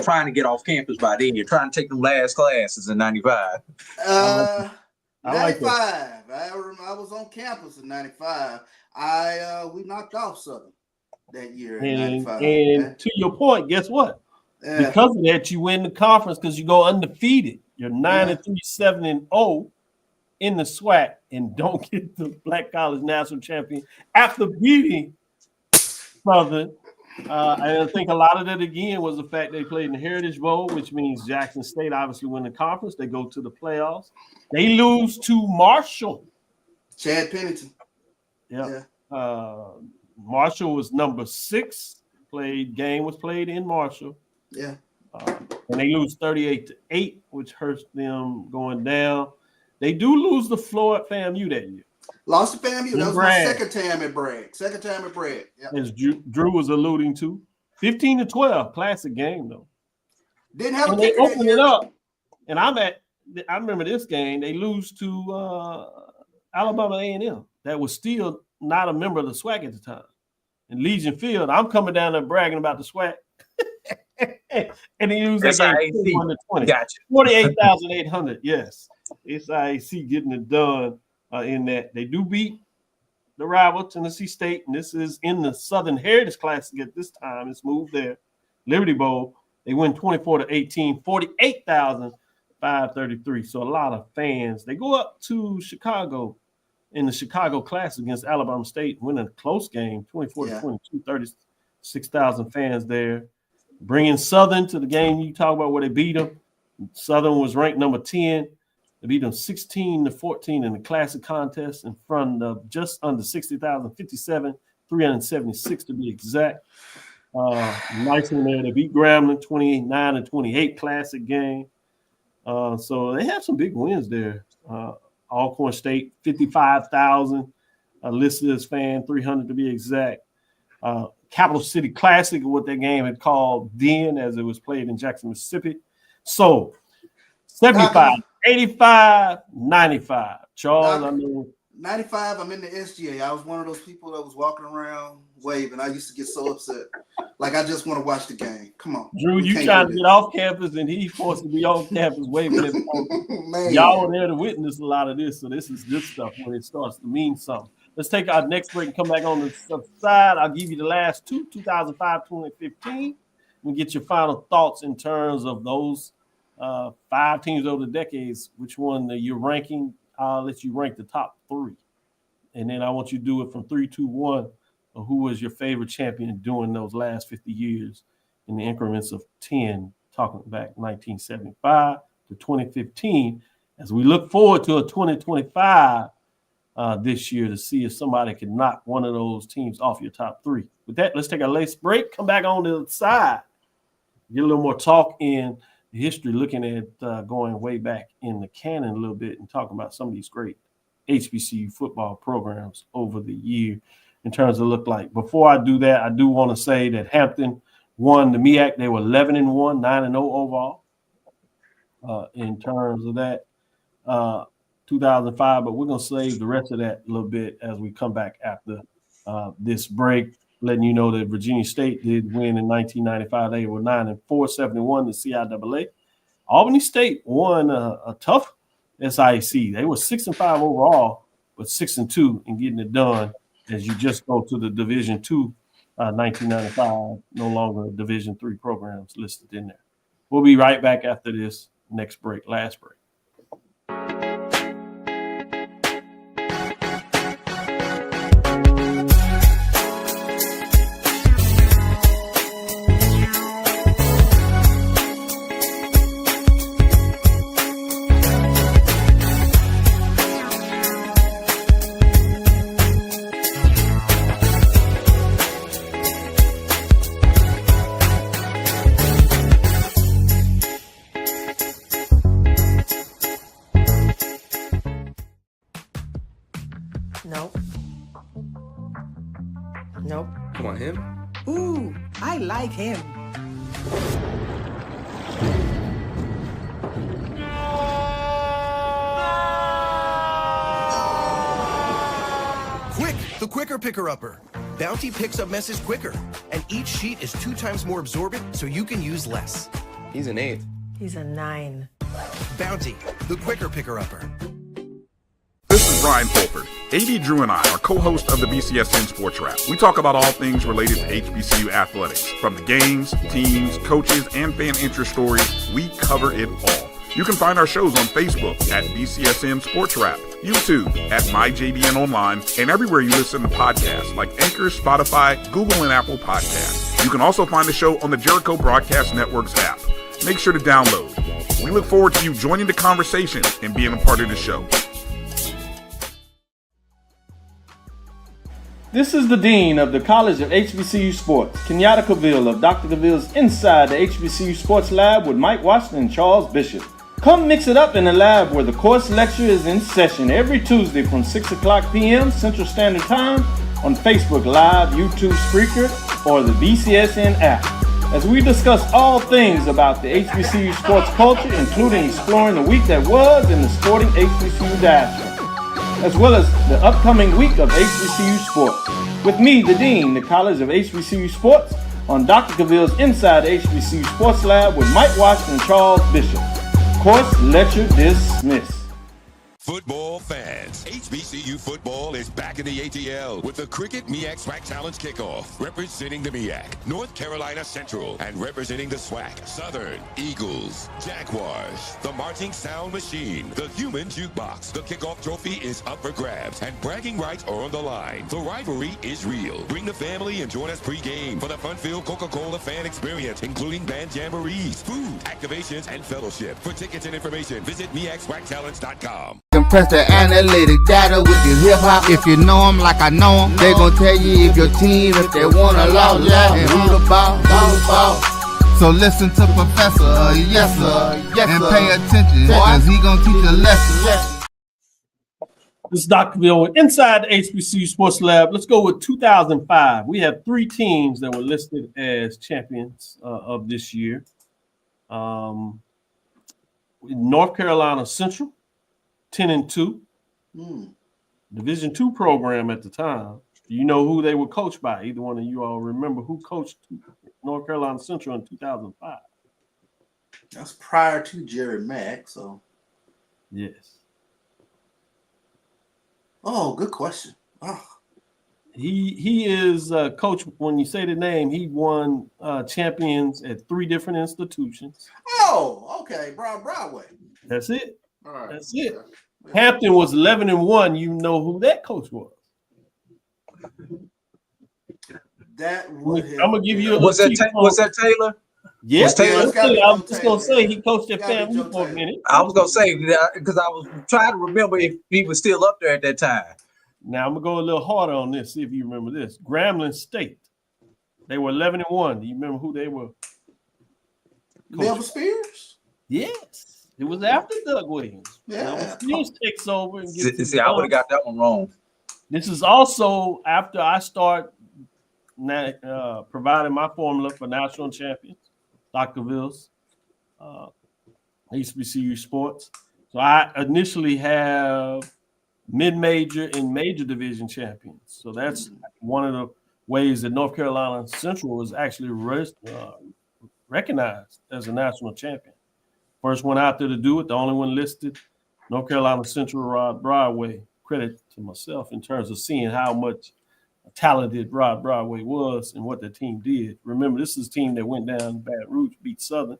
trying to get off campus by then. You're trying to take them last classes in 95. 95. I was on campus in 95. We knocked off Southern that year in 95. And to your point, guess what? Because of that, you win the conference because you go undefeated. You're 9-3, 7-0 in the SWAC, and don't get the Black College National Champion after beating Southern. And I think a lot of that again was the fact they played in the Heritage Bowl, which means Jackson State obviously win the conference. They go to the playoffs. They lose to Marshall. Chad Pennington. Yeah. Marshall was number 6. Game was played in Marshall. Yeah. And they lose 38-8, which hurts them going down. They do lose the floor at FAMU that year. Lost to FAMU. That was my second time at Bragg. Yep. As Drew was alluding to. 15-12, classic game though. Didn't have and a they open it up. And I remember this game. They lose to Alabama A&M. That was still not a member of the SWAC at the time. In Legion Field, I'm coming down there bragging about the SWAC. And he used that game 21-20. Gotcha. 48,800. Yes. SIAC getting it done in that. They do beat the rival Tennessee State, and this is in the Southern Heritage Classic at this time. It's moved there. Liberty Bowl. They win 24-18, 48,533. So a lot of fans. They go up to Chicago in the Chicago Classic against Alabama State, win a close game, 24-22, 36,000 fans there. Bringing Southern to the game you talk about where they beat them. Southern was ranked number 10. They beat them 16-14 in the Classic contest in front of just under 60,000, 57,376 to be exact. Nice in there. They beat Grambling 29-28 Classic game. So they have some big wins there. Alcorn State, 55,000 listed as fan, 300 to be exact. Capital City Classic, what that game had called then as it was played in Jackson, Mississippi. So 75, 85, 95. Charles, I mean. 95, I'm in the SGA. I was one of those people that was walking around waving. I used to get so upset. Like, I just want to watch the game. Come on. Drew, you trying to get off campus and he's forced to be on campus waving at Man. Y'all were there to witness a lot of this, so this is good stuff when it starts to mean something. Let's take our next break and come back on the side. I'll give you the last two, 2005, 2015. We get your final thoughts in terms of those 5 teams over the decades. Which one you're ranking? I'll let you rank the top 3. And then I want you to do it from 3, 2, 1. Who was your favorite champion during those last 50 years in the increments of 10, talking back 1975 to 2015, as we look forward to a 2025 this year to see if somebody can knock one of those teams off your top 3. With that, let's take a late break, come back on the side, get a little more talk in the history, looking at going way back in the canon a little bit and talking about some of these great HBCU football programs over the year in terms of look like. Before I do that, I do want to say that Hampton won the MEAC. They were 11-1, 9-0 overall in terms of that 2005. But we're going to save the rest of that a little bit as we come back after this break, letting you know that Virginia State did win in 1995. They were 9-4, 7-1 the CIAA. Albany State won a tough SIAC. They were 6-5 overall, but 6-2 in getting it done. As you just go to the Division II, 1995, no longer Division III programs listed in there. We'll be right back after this next break, last break. Nope. Come on, him? Ooh, I like him. Quick, the quicker picker-upper. Bounty picks up messes quicker, and each sheet is 2 times more absorbent, so you can use less. He's an 8. He's a 9. Bounty, the quicker picker-upper. This is Brian Fulford. AD Drew and I are co-hosts of the BCSN Sports Wrap. We talk about all things related to HBCU athletics. From the games, teams, coaches, and fan interest stories, we cover it all. You can find our shows on Facebook at BCSN Sports Wrap, YouTube at MyJBN Online, and everywhere you listen to podcasts like Anchor, Spotify, Google, and Apple Podcasts. You can also find the show on the Jericho Broadcast Network's app. Make sure to download. We look forward to you joining the conversation and being a part of the show. This is the Dean of the College of HBCU Sports, Kenyatta Cavil of Dr. Cavil's Inside the HBCU Sports Lab with Mike Washington and Charles Bishop. Come mix it up in the lab where the course lecture is in session every Tuesday from 6 o'clock p.m. Central Standard Time on Facebook Live, YouTube Spreaker, or the BCSN app, as we discuss all things about the HBCU sports culture, including exploring the week that was in the sporting HBCU diaspora, as well as the upcoming week of HBCU sports. With me, the Dean, the College of HBCU Sports, on Dr. Cavil's Inside the HBCU Sports Lab with Mike Washington and Charles Bishop. Course lecture dismissed. Football fans, HBCU football is back in the ATL with the Cricket MEAC SWAC Challenge Kickoff. Representing the MEAC, North Carolina Central, and representing the SWAC, Southern, Eagles, Jaguars, the Marching Sound Machine, the Human Jukebox. The kickoff trophy is up for grabs, and bragging rights are on the line. The rivalry is real. Bring the family and join us pre-game for the fun-filled Coca-Cola fan experience, including band jamborees, food, activations, and fellowship. For tickets and information, visit MEACSWACchallenge.com. Compress the analytic data with your hip-hop. If you know them like I know them, they gon' tell you if your team, if they want a law, and who the ball. So listen to Professor, yes sir, and pay attention, cause he gon' teach a lesson. This is Dr. Bill with Inside the HBCU Sports Lab. Let's go with 2005. We have 3 teams that were listed as champions of this year. North Carolina Central, 10-2. Division II program at the time. Do you know who they were coached by? Either one of you all remember who coached North Carolina Central in 2005? That's prior to Jerry Mack, so. Yes. Oh, good question. Oh. He is coach. When you say the name, he won champions at 3 different institutions. Oh, okay. Broadway. That's it. All right. That's it. Yeah. Hampton was 11-1. You know who that coach was? That would have. I'm gonna give you. Was that Taylor? Yes, Taylor. I was just gonna say he coached at FAMU for a minute. I was gonna say because I was trying to remember if he was still up there at that time. Now I'm gonna go a little harder on this. See if you remember this. Grambling State. They were 11-1. Do you remember who they were? Melvin Spears. Yes, it was after Doug Williams. Yeah, Spears takes over and gets. See, I would have got that one wrong. This is also after I start providing my formula for national champions, Dr. Ville's HBCU sports. So I initially have mid-major and major division champions. So that's one of the ways that North Carolina Central was actually recognized as a national champion. First one out there to do it, the only one listed, North Carolina Central Rod Broadway. Credit to myself in terms of seeing how much talented Rod Broadway was and what the team did. Remember, this is a team that went down Baton Rouge, beat Southern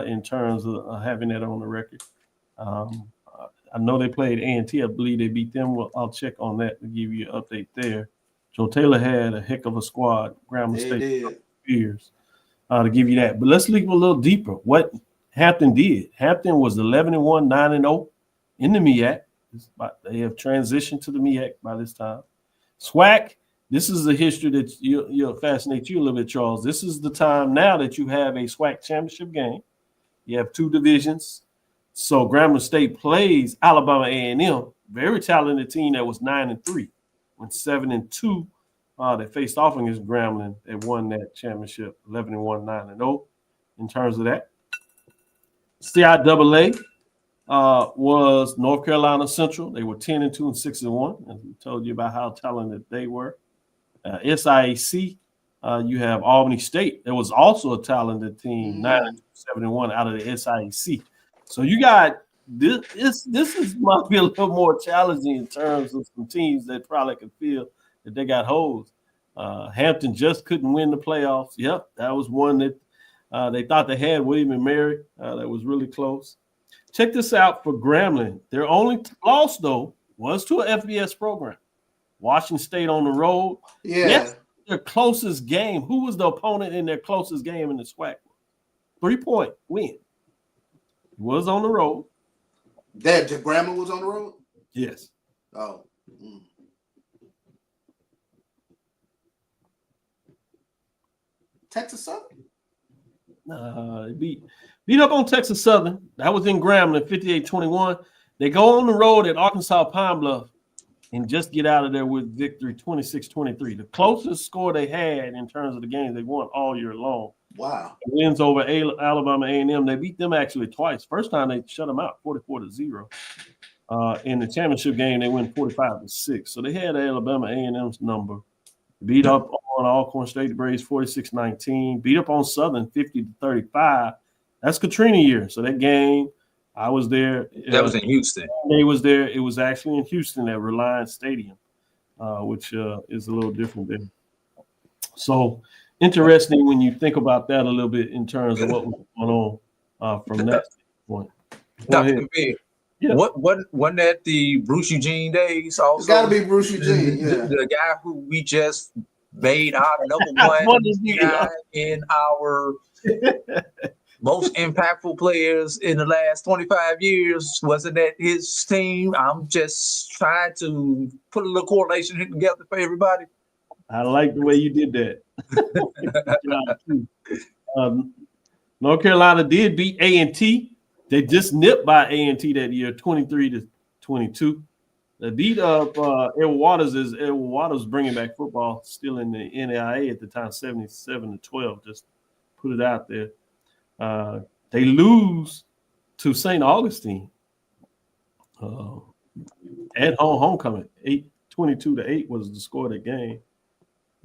in terms of having that on the record. I know they played A&T. I believe they beat them. Well, I'll check on that to give you an update there. Joe Taylor had a heck of a squad, Grambling State years, to give you that. But let's look a little deeper. What Hampton did. Hampton was 11-1, 9-0 in the MEAC. They have transitioned to the MEAC by this time. SWAC, this is the history that you'll fascinate you a little bit, Charles. This is the time now that you have a SWAC championship game. You have 2 divisions. So Grambling State plays Alabama A&M, very talented team that was 9-3. When 7-2, they faced off against Grambling. They won that championship 11-1, 9-0 in terms of that. CIAA was North Carolina Central. They were 10-2 and 6-1. And we told you about how talented they were. SIAC, you have Albany State. There was also a talented team, 9-2, 7-1 out of the SIAC. So you got this might be a little more challenging in terms of some teams that probably could feel that they got holes. Hampton just couldn't win the playoffs. Yep, that was one that they thought they had, William and Mary. That was really close. Check this out for Grambling. Their only loss, though, was to an FBS program. Washington State on the road. Yeah. That's their closest game. Who was the opponent in their closest game in the SWAC? 3-point win. It was on the road. That Grambling was on the road? Yes. Oh. Texas Southern? Beat up on Texas Southern. That was in Grambling, 58-21. They go on the road at Arkansas Pine Bluff and just get out of there with victory, 26-23. The closest score they had in terms of the games they won all year long. Wow. Wins over Alabama A&M. They beat them actually twice. First time they shut them out, 44-0. In the championship game, they win 45-6. So they had Alabama A&M's number. Beat up on Alcorn State, the Braves 46-19. Beat up on Southern 50-35. That's Katrina year. So that game, I was there. That was in Houston. They was there. It was actually in Houston at Reliance Stadium, which is a little different there. So interesting when you think about that a little bit in terms of what was going on from that point. Dr. Cavil, yeah. Wasn't that the Bruce Eugene days also? It's got to be Bruce Eugene, yeah. The guy who we just made our number one guy in our most impactful players in the last 25 years. Wasn't that his team? I'm just trying to put a little correlation here together for everybody. I like the way you did that. North Carolina did beat A&T. They just nipped by A&T that year, 23-22. They beat up Edward Waters as Edward Waters bringing back football, still in the NAIA at the time, 77-12. Just put it out there. They lose to St. Augustine. at homecoming. 22-8 was the score of the game.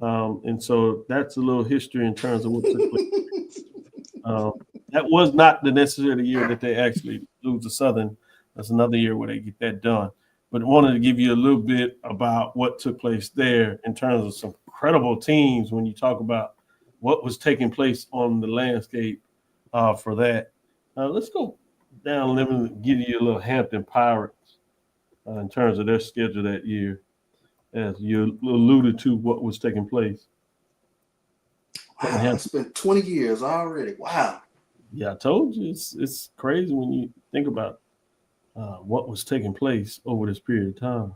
And so that's a little history in terms of what took place. That was not the necessary year that they actually lose to Southern. That's another year where they get that done. But I wanted to give you a little bit about what took place there in terms of some credible teams when you talk about what was taking place on the landscape for that. Let's go down and give you a little Hampton Pirates in terms of their schedule that year, as you alluded to what was taking place. Wow, it's been 20 years already. Wow. Yeah, I told you it's crazy when you think about what was taking place over this period of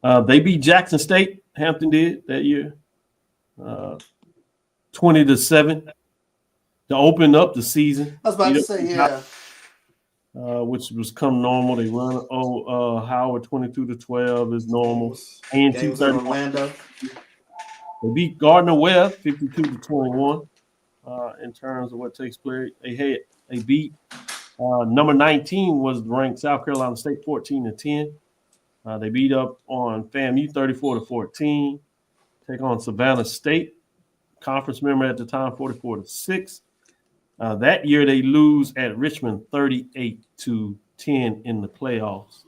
time. They beat Jackson State. Hampton did that year, 20-7 to open up the season. I was about to say, yeah. Which was come normal. They run Howard 22-12 is normal. And Games in Orlando. They beat Gardner Webb 52-21 in terms of what takes place. They beat number 19 was ranked South Carolina State 14-10. They beat up on FAMU 34-14. Take on Savannah State, conference member at the time, 44-6. That year they lose at Richmond 38-10 in the playoffs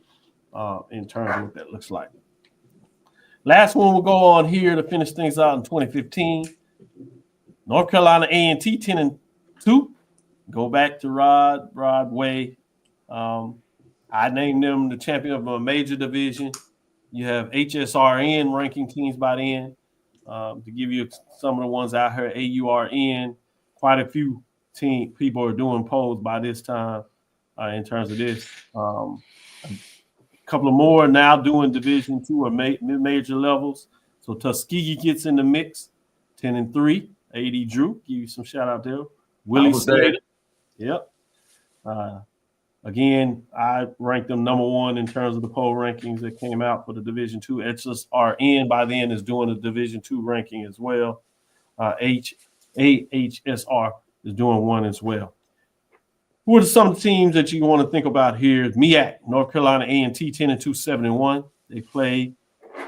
in terms of what that looks like. Last one we'll go on here to finish things out in 2015. North Carolina A&T 10-2. Go back to Rod Way. I named them the champion of a major division. You have HSRN ranking teams by then. To give you some of the ones out here, AURN, quite a few people are doing polls by this time in terms of this. A couple of more now doing Division II or mid-major levels. So Tuskegee gets in the mix, 10-3. AD Drew, give you some shout out there. Willie Slater. Yep. Again, I ranked them number one in terms of the poll rankings that came out for the Division II. HSRN by then is doing the Division II ranking as well. AHSR is doing one as well. Who are some teams that you want to think about here? MEAC, North Carolina A&T 10-2, 7-1. They play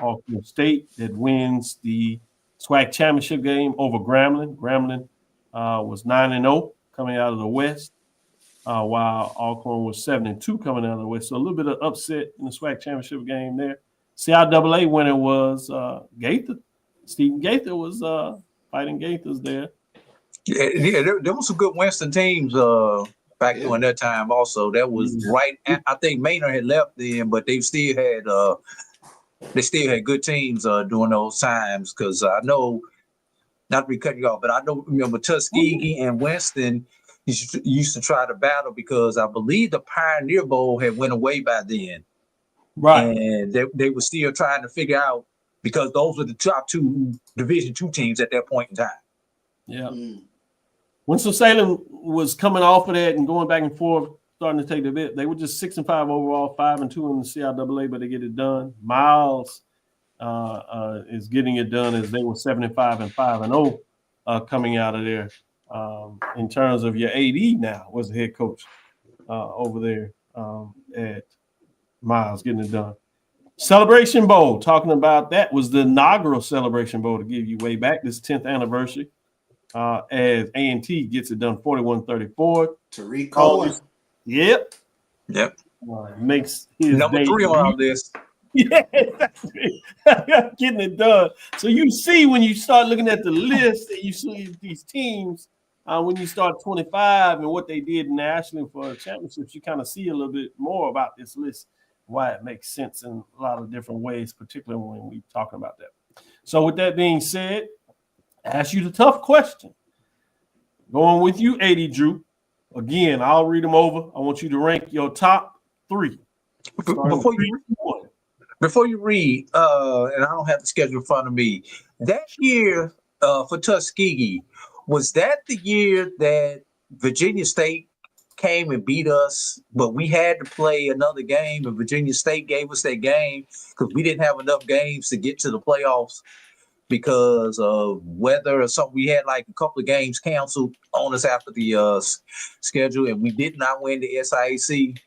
Alcorn State that wins the SWAC championship game over Grambling. Grambling was 9-0 coming out of the West, while Alcorn was 7-2 coming out of the West. So a little bit of upset in the SWAC championship game there. CIAA winner was Gaither. Stephen Gaither was fighting Gaithers there. Yeah, there was some good Winston teams back during that time also. That was right at, I think Maynard had left then, but they still had good teams during those times. Because I know, not to be cutting you off, but I remember Tuskegee and Winston used to try to battle because I believe the Pioneer Bowl had went away by then. Right. And they were still trying to figure out, because those were the top two Division II teams at that point in time. Yeah. Winston-Salem was coming off of that and going back and forth, starting to take the bit. They were just 6-5 overall, 5-2 in the CIAA, but they get it done. Miles is getting it done as they were 7-5 and 5-0 coming out of there. In terms of your AD now was the head coach over there at Miles getting it done. Celebration Bowl, talking about that, was the inaugural Celebration Bowl to give you way back, this 10th anniversary. As A&T gets it done 41-34. Tariq Cohen. Yep. Makes his number 3 on our list. Yeah, getting it done. So you see when you start looking at the list and you see these teams, when you start 25 and what they did nationally for the championships, you kind of see a little bit more about this list, why it makes sense in a lot of different ways, particularly when we're talking about that. So with that being said, ask you the tough question. Going with you, AD Drew. Again, I'll read them over. I want you to rank your top 3. Before you read, and I don't have the schedule in front of me, that year for Tuskegee, was that the year that Virginia State came and beat us, but we had to play another game, and Virginia State gave us that game because we didn't have enough games to get to the playoffs because of weather or something? We had like a couple of games canceled on us after the schedule, and we did not win the SIAC.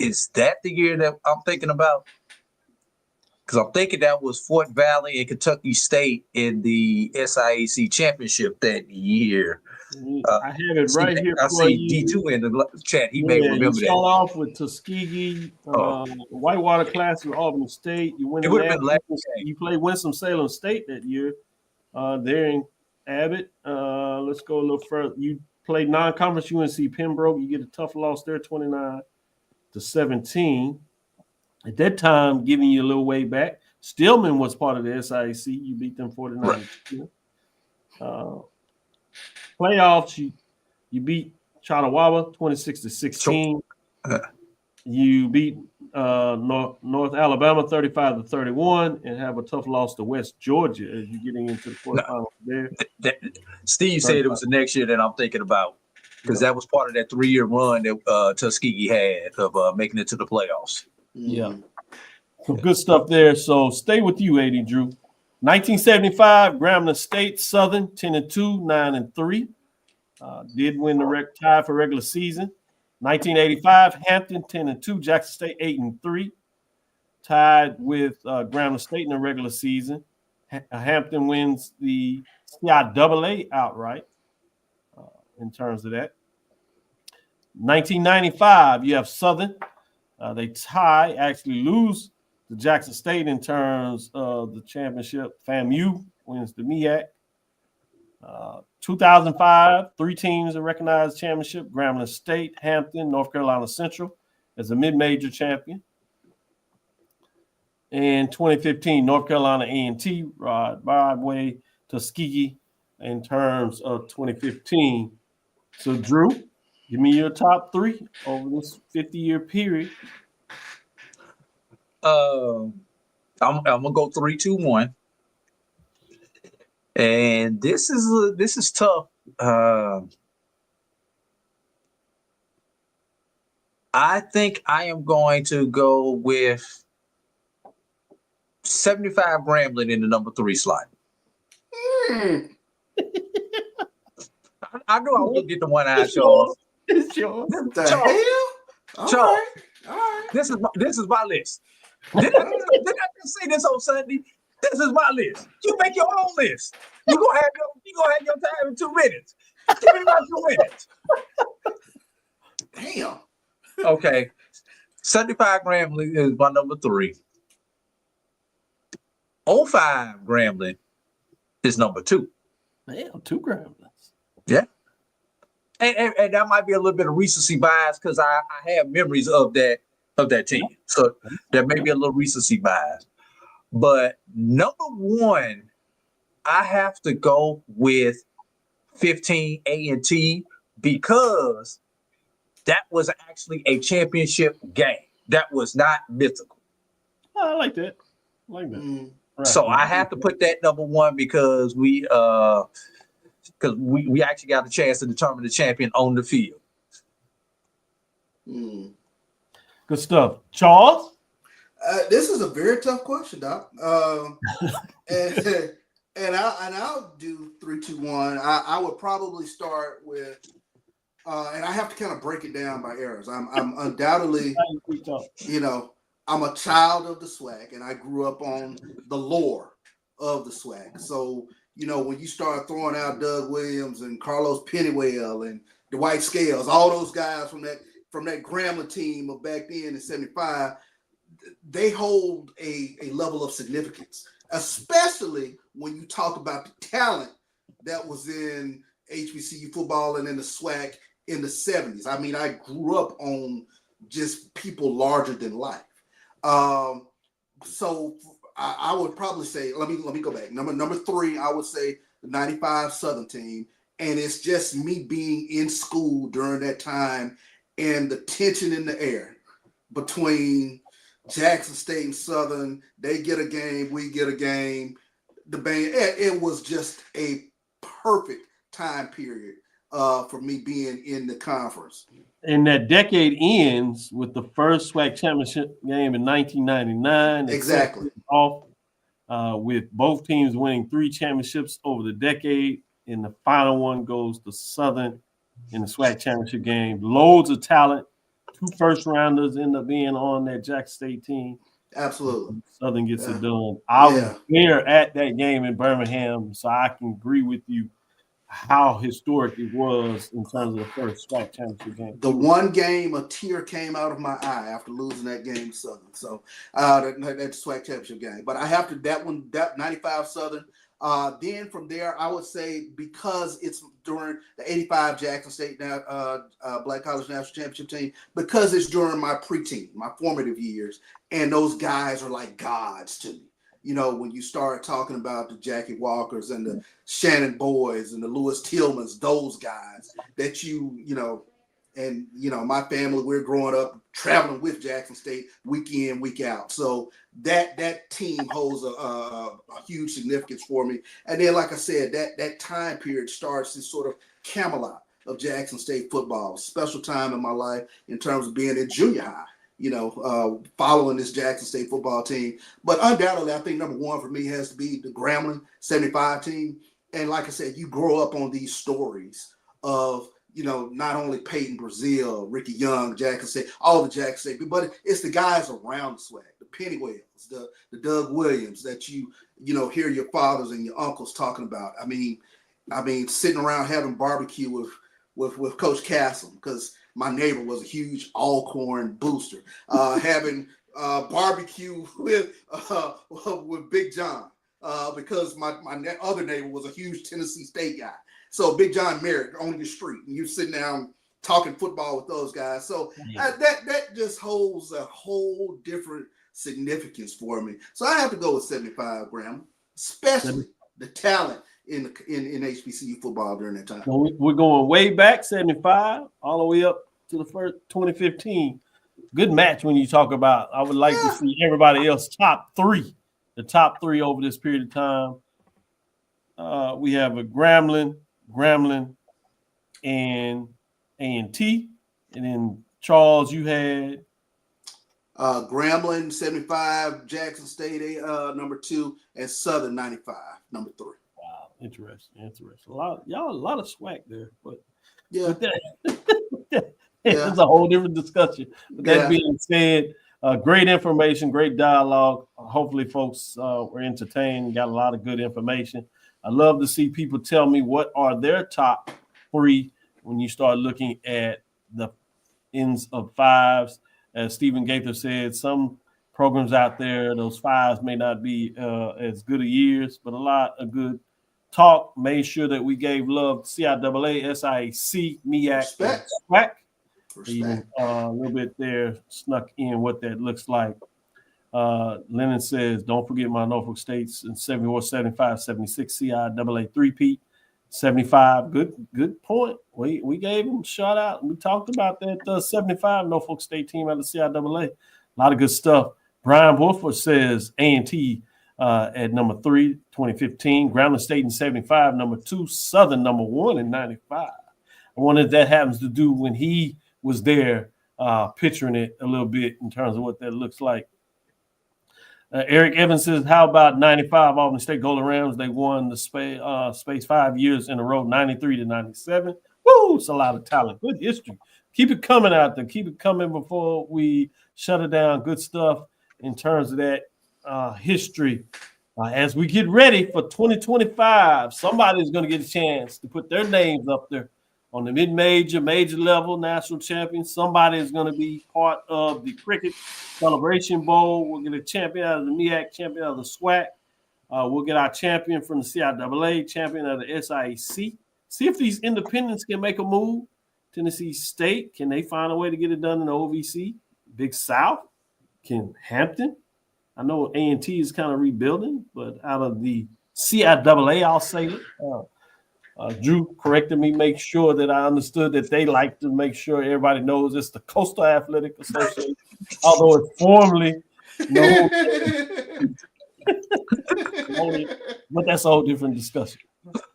Is that the year that I'm thinking about? Because I'm thinking that was Fort Valley and Kentucky State in the SIAC championship that year. I have it right here I for see you. D2 in the chat. He Yeah, may you remember start that. off with Tuskegee, Whitewater Classic with Albany State. You win It would have been last You played Winston-Salem State that year. There in Abbott. Let's go a little further. You played non-conference UNC Pembroke. You get a tough loss there, 29-17. At that time, giving you a little way back, Stillman was part of the SIAC. You beat them 49. Playoffs, you beat Chautauqua 26-16. You beat North Alabama 35-31 and have a tough loss to West Georgia as you're getting into the quarterfinals there. Steve said it was the next year that I'm thinking about because that was part of that 3-year run that Tuskegee had of making it to the playoffs. Yeah. Some good stuff there. So stay with you, AD Drew. 1975, Grambling State Southern 10-2, 9-3. Did win the tie for regular season. 1985, Hampton 10-2, Jackson State 8-3. Tied with Grambling State in the regular season. Hampton wins the CIAA outright in terms of that. 1995, you have Southern. They actually lose to Jackson State in terms of the championship. FAMU wins the MEAC. 2005, 3 teams are recognized championship: Grambling State, Hampton, North Carolina Central as a mid-major champion. And 2015, North Carolina A&T, Broadway, Tuskegee in terms of 2015. So, Drew, give me your top 3 over this 50-year period. I'm gonna go 3-2-1, and this is tough. I think I am going to go with 75 Grambling in the number 3 slot. I knew I was gonna get the one eye, Charles. It's yours. What the hell? Charles, All right. this is my list. Did I just say this on Sunday? This is my list. You make your own list. You gonna have your time in 2 minutes. Give me about 2 minutes. Damn. Okay. 75 Grambling is my number 3. 05 Grambling is number 2. Damn, 2 Gramblings. Yeah. And that might be a little bit of recency bias because I have memories of that team. So there may be a little recency bias. But number 1, I have to go with 15 A&T because that was actually a championship game. That was not mythical. I like that. Right. So I have to put that number 1 because we actually got a chance to determine the champion on the field. Good stuff. Charles? This is a very tough question, Doc. And I'll do 3-2-1. I would probably start with, and I have to kind of break it down by eras. I'm undoubtedly, I'm a child of the SWAC, and I grew up on the lore of the SWAC. So, when you start throwing out Doug Williams and Carlos Pennywell and Dwight Scales, all those guys from that Grambling team of back then in 75, they hold a level of significance, especially when you talk about the talent that was in HBCU football and in the SWAC in the 70s. I mean, I grew up on just people larger than life. So I would probably say, let me go back. Number 3, I would say the 95 Southern team. And it's just me being in school during that time and the tension in the air between Jackson State and Southern. They get a game, we get a game. The band, it was just a perfect time period for me being in the conference. And that decade ends with the first SWAC championship game in 1999. Exactly. Off with both teams winning 3 championships over the decade. And the final one goes to Southern in the SWAC championship game. Loads of talent, 2 first rounders end up being on that Jackson State team. Absolutely. Southern gets it done. I was there at that game in Birmingham, so I can agree with you how historic it was in terms of the first SWAC championship game. The one game a tear came out of my eye after losing that game to Southern. So that SWAC championship game. But I have to that 95 Southern. Then from there, I would say because it's during the 85 Jackson State Black College National Championship team, because it's during my preteen, my formative years, and those guys are like gods to me. You know, when you start talking about the Jackie Walkers and the Shannon Boys and the Lewis Tillmans, those guys that you know, and, you know, my family, we're growing up traveling with Jackson State week in, week out. So that team holds a huge significance for me. And then, like I said, that time period starts this sort of Camelot of Jackson State football, special time in my life in terms of being in junior high. You know, following this Jackson State football team. But undoubtedly, I think number one for me has to be the Grambling 75 team. And like I said, you grow up on these stories of, you know, not only Peyton Brazil, Ricky Young, Jackson State, all the Jackson State, but it's the guys around the SWAC, the Pennywells, the Doug Williams that you know, hear your fathers and your uncles talking about. I mean, sitting around having barbecue with Coach Castle, because my neighbor was a huge Alcorn booster. Having barbecue with Big John because my other neighbor was a huge Tennessee State guy. So Big John Merritt on your street, and you're sitting down talking football with those guys. So that just holds a whole different significance for me. So I have to go with 75, Graham, especially the talent in HBCU football during that time. So we're going way back, 75, all the way up to the first 2015. Good match when you talk about. I would like to see everybody else top three over this period of time. We have a Grambling, and A&T, and then Charles, you had Grambling 75, Jackson State number 2, and Southern 95 number 3. Wow, interesting. A lot of SWAC there, but it's a whole different discussion. But that being said, great information, great dialogue. Hopefully, folks were entertained, got a lot of good information. I love to see people tell me what are their top 3 when you start looking at the ends of 5s. As Stephen Gaither said, some programs out there, those 5s may not be as good a years, but a lot of good talk. Made sure that we gave love to CIAA, SIAC, MEAC, and SWAC. Even a little bit there snuck in what that looks like. Lennon says, don't forget my Norfolk States in 74, 75, 76, CIAA 3-peat, 75. Good point. We gave him a shout out. We talked about that 75 Norfolk State team out of CIAA. A lot of good stuff. Brian Wolford says A&T at number 3, 2015. Grambling State in 75, number 2. Southern number 1 in 95. I wonder if that happens to do when he was there picturing it a little bit in terms of what that looks like. Eric Evans says, how about 95 Albany State Golden Rams? They won the space 5 years in a row, 93 to 97. Woo! It's a lot of talent. Good history. Keep it coming out there. Keep it coming before we shut it down. Good stuff in terms of that history. As we get ready for 2025, somebody's going to get a chance to put their names up there on the mid-major, major level, national champion. Somebody is going to be part of the Cricket Celebration Bowl. We'll get a champion out of the MEAC, champion out of the SWAC. We'll get our champion from the CIAA, champion of the SIAC. See if these independents can make a move. Tennessee State, can they find a way to get it done in the OVC? Big South, can Hampton? I know A&T is kind of rebuilding, but out of the CIAA, I'll say it. Drew corrected me, make sure that I understood that they like to make sure everybody knows it's the Coastal Athletic Association, although it's formally known. But that's a whole different discussion.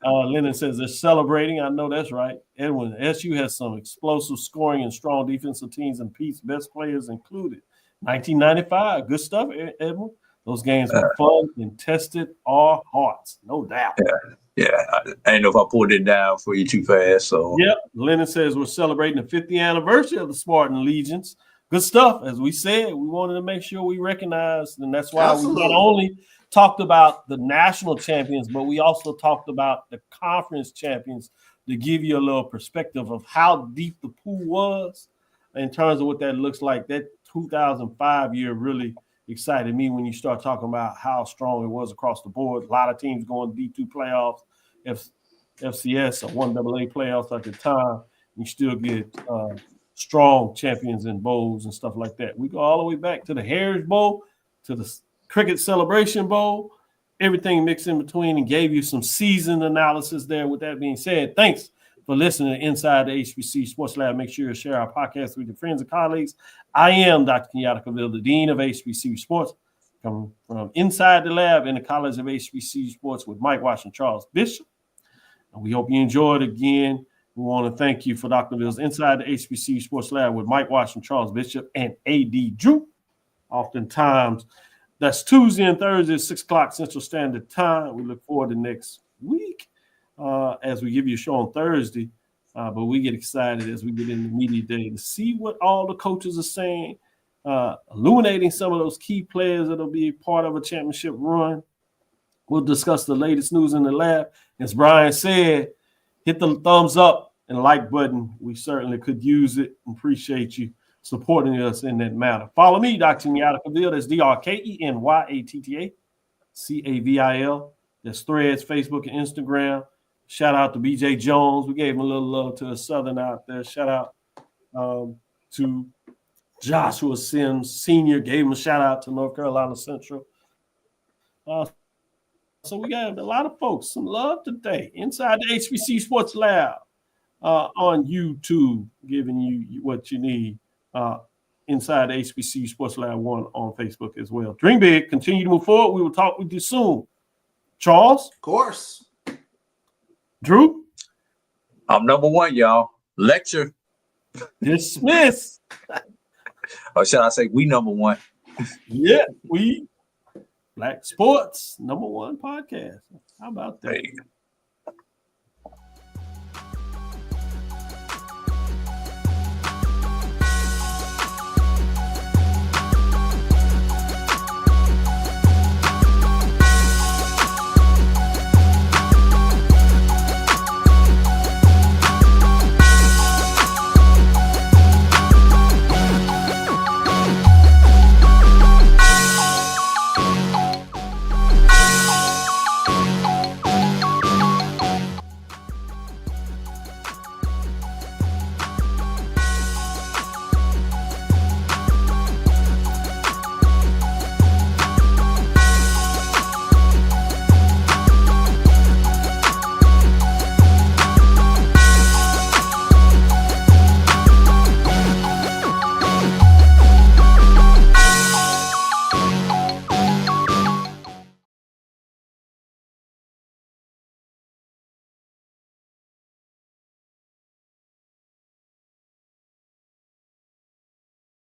Lennon says they're celebrating. I know that's right. Edwin, SU has some explosive scoring and strong defensive teams and Pete's best players included. 1995, good stuff, Edwin. Those games were fun and tested our hearts, no doubt. Yeah, I didn't know if I pulled it down for you too fast. So yep, Lennon says we're celebrating the 50th anniversary of the Spartan Legions. Good stuff. As we said, we wanted to make sure we recognized, and that's why we not only talked about the national champions, but we also talked about the conference champions to give you a little perspective of how deep the pool was in terms of what that looks like. That 2005 year really excited me when you start talking about how strong it was across the board. A lot of teams going D2 playoffs, FCS or 1AA playoffs at the time. You still get strong champions in bowls and stuff like that. We go all the way back to the Heritage Bowl, to the Cricket Celebration Bowl, everything mixed in between, and gave you some season analysis there. With that being said, thanks for listening to Inside the HBCU Sports Lab. Make sure to share our podcast with your friends and colleagues. I am Dr. Kenyatta Cavil, the Dean of HBCU Sports, coming from inside the lab in the College of HBCU Sports with Mike Washington Charles Bishop. And we hope you enjoyed it again. We want to thank you for Dr. Bill's Inside the HBCU Sports Lab with Mike Washington Charles Bishop and A.D. Drew. Oftentimes, that's Tuesday and Thursday at 6 o'clock Central Standard Time. We look forward to next week as we give you a show on Thursday. But we get excited as we get into media day to see what all the coaches are saying, illuminating some of those key players that will be part of a championship run. We'll discuss the latest news in the lab. As Brian said, hit the thumbs up and like button. We certainly could use it. Appreciate you supporting us in that matter. Follow me, Dr. Kenyatta Cavil. That's DrKenyattaCavil. That's Threads, Facebook, and Instagram. Shout out to BJ Jones. We gave him a little love to a Southern out there. Shout out to Joshua Sims Sr. Gave him a shout out to North Carolina Central. So we got a lot of folks, some love today. Inside the HBCU Sports Lab on YouTube, giving you what you need. Inside the HBCU Sports Lab 1 on Facebook as well. Dream big. Continue to move forward. We will talk with you soon. Charles? Of course. Drew? I'm number one, y'all. Lecture. Dismiss. Or should I say we number one? Yeah, we Black Sports #1 podcast. How about that?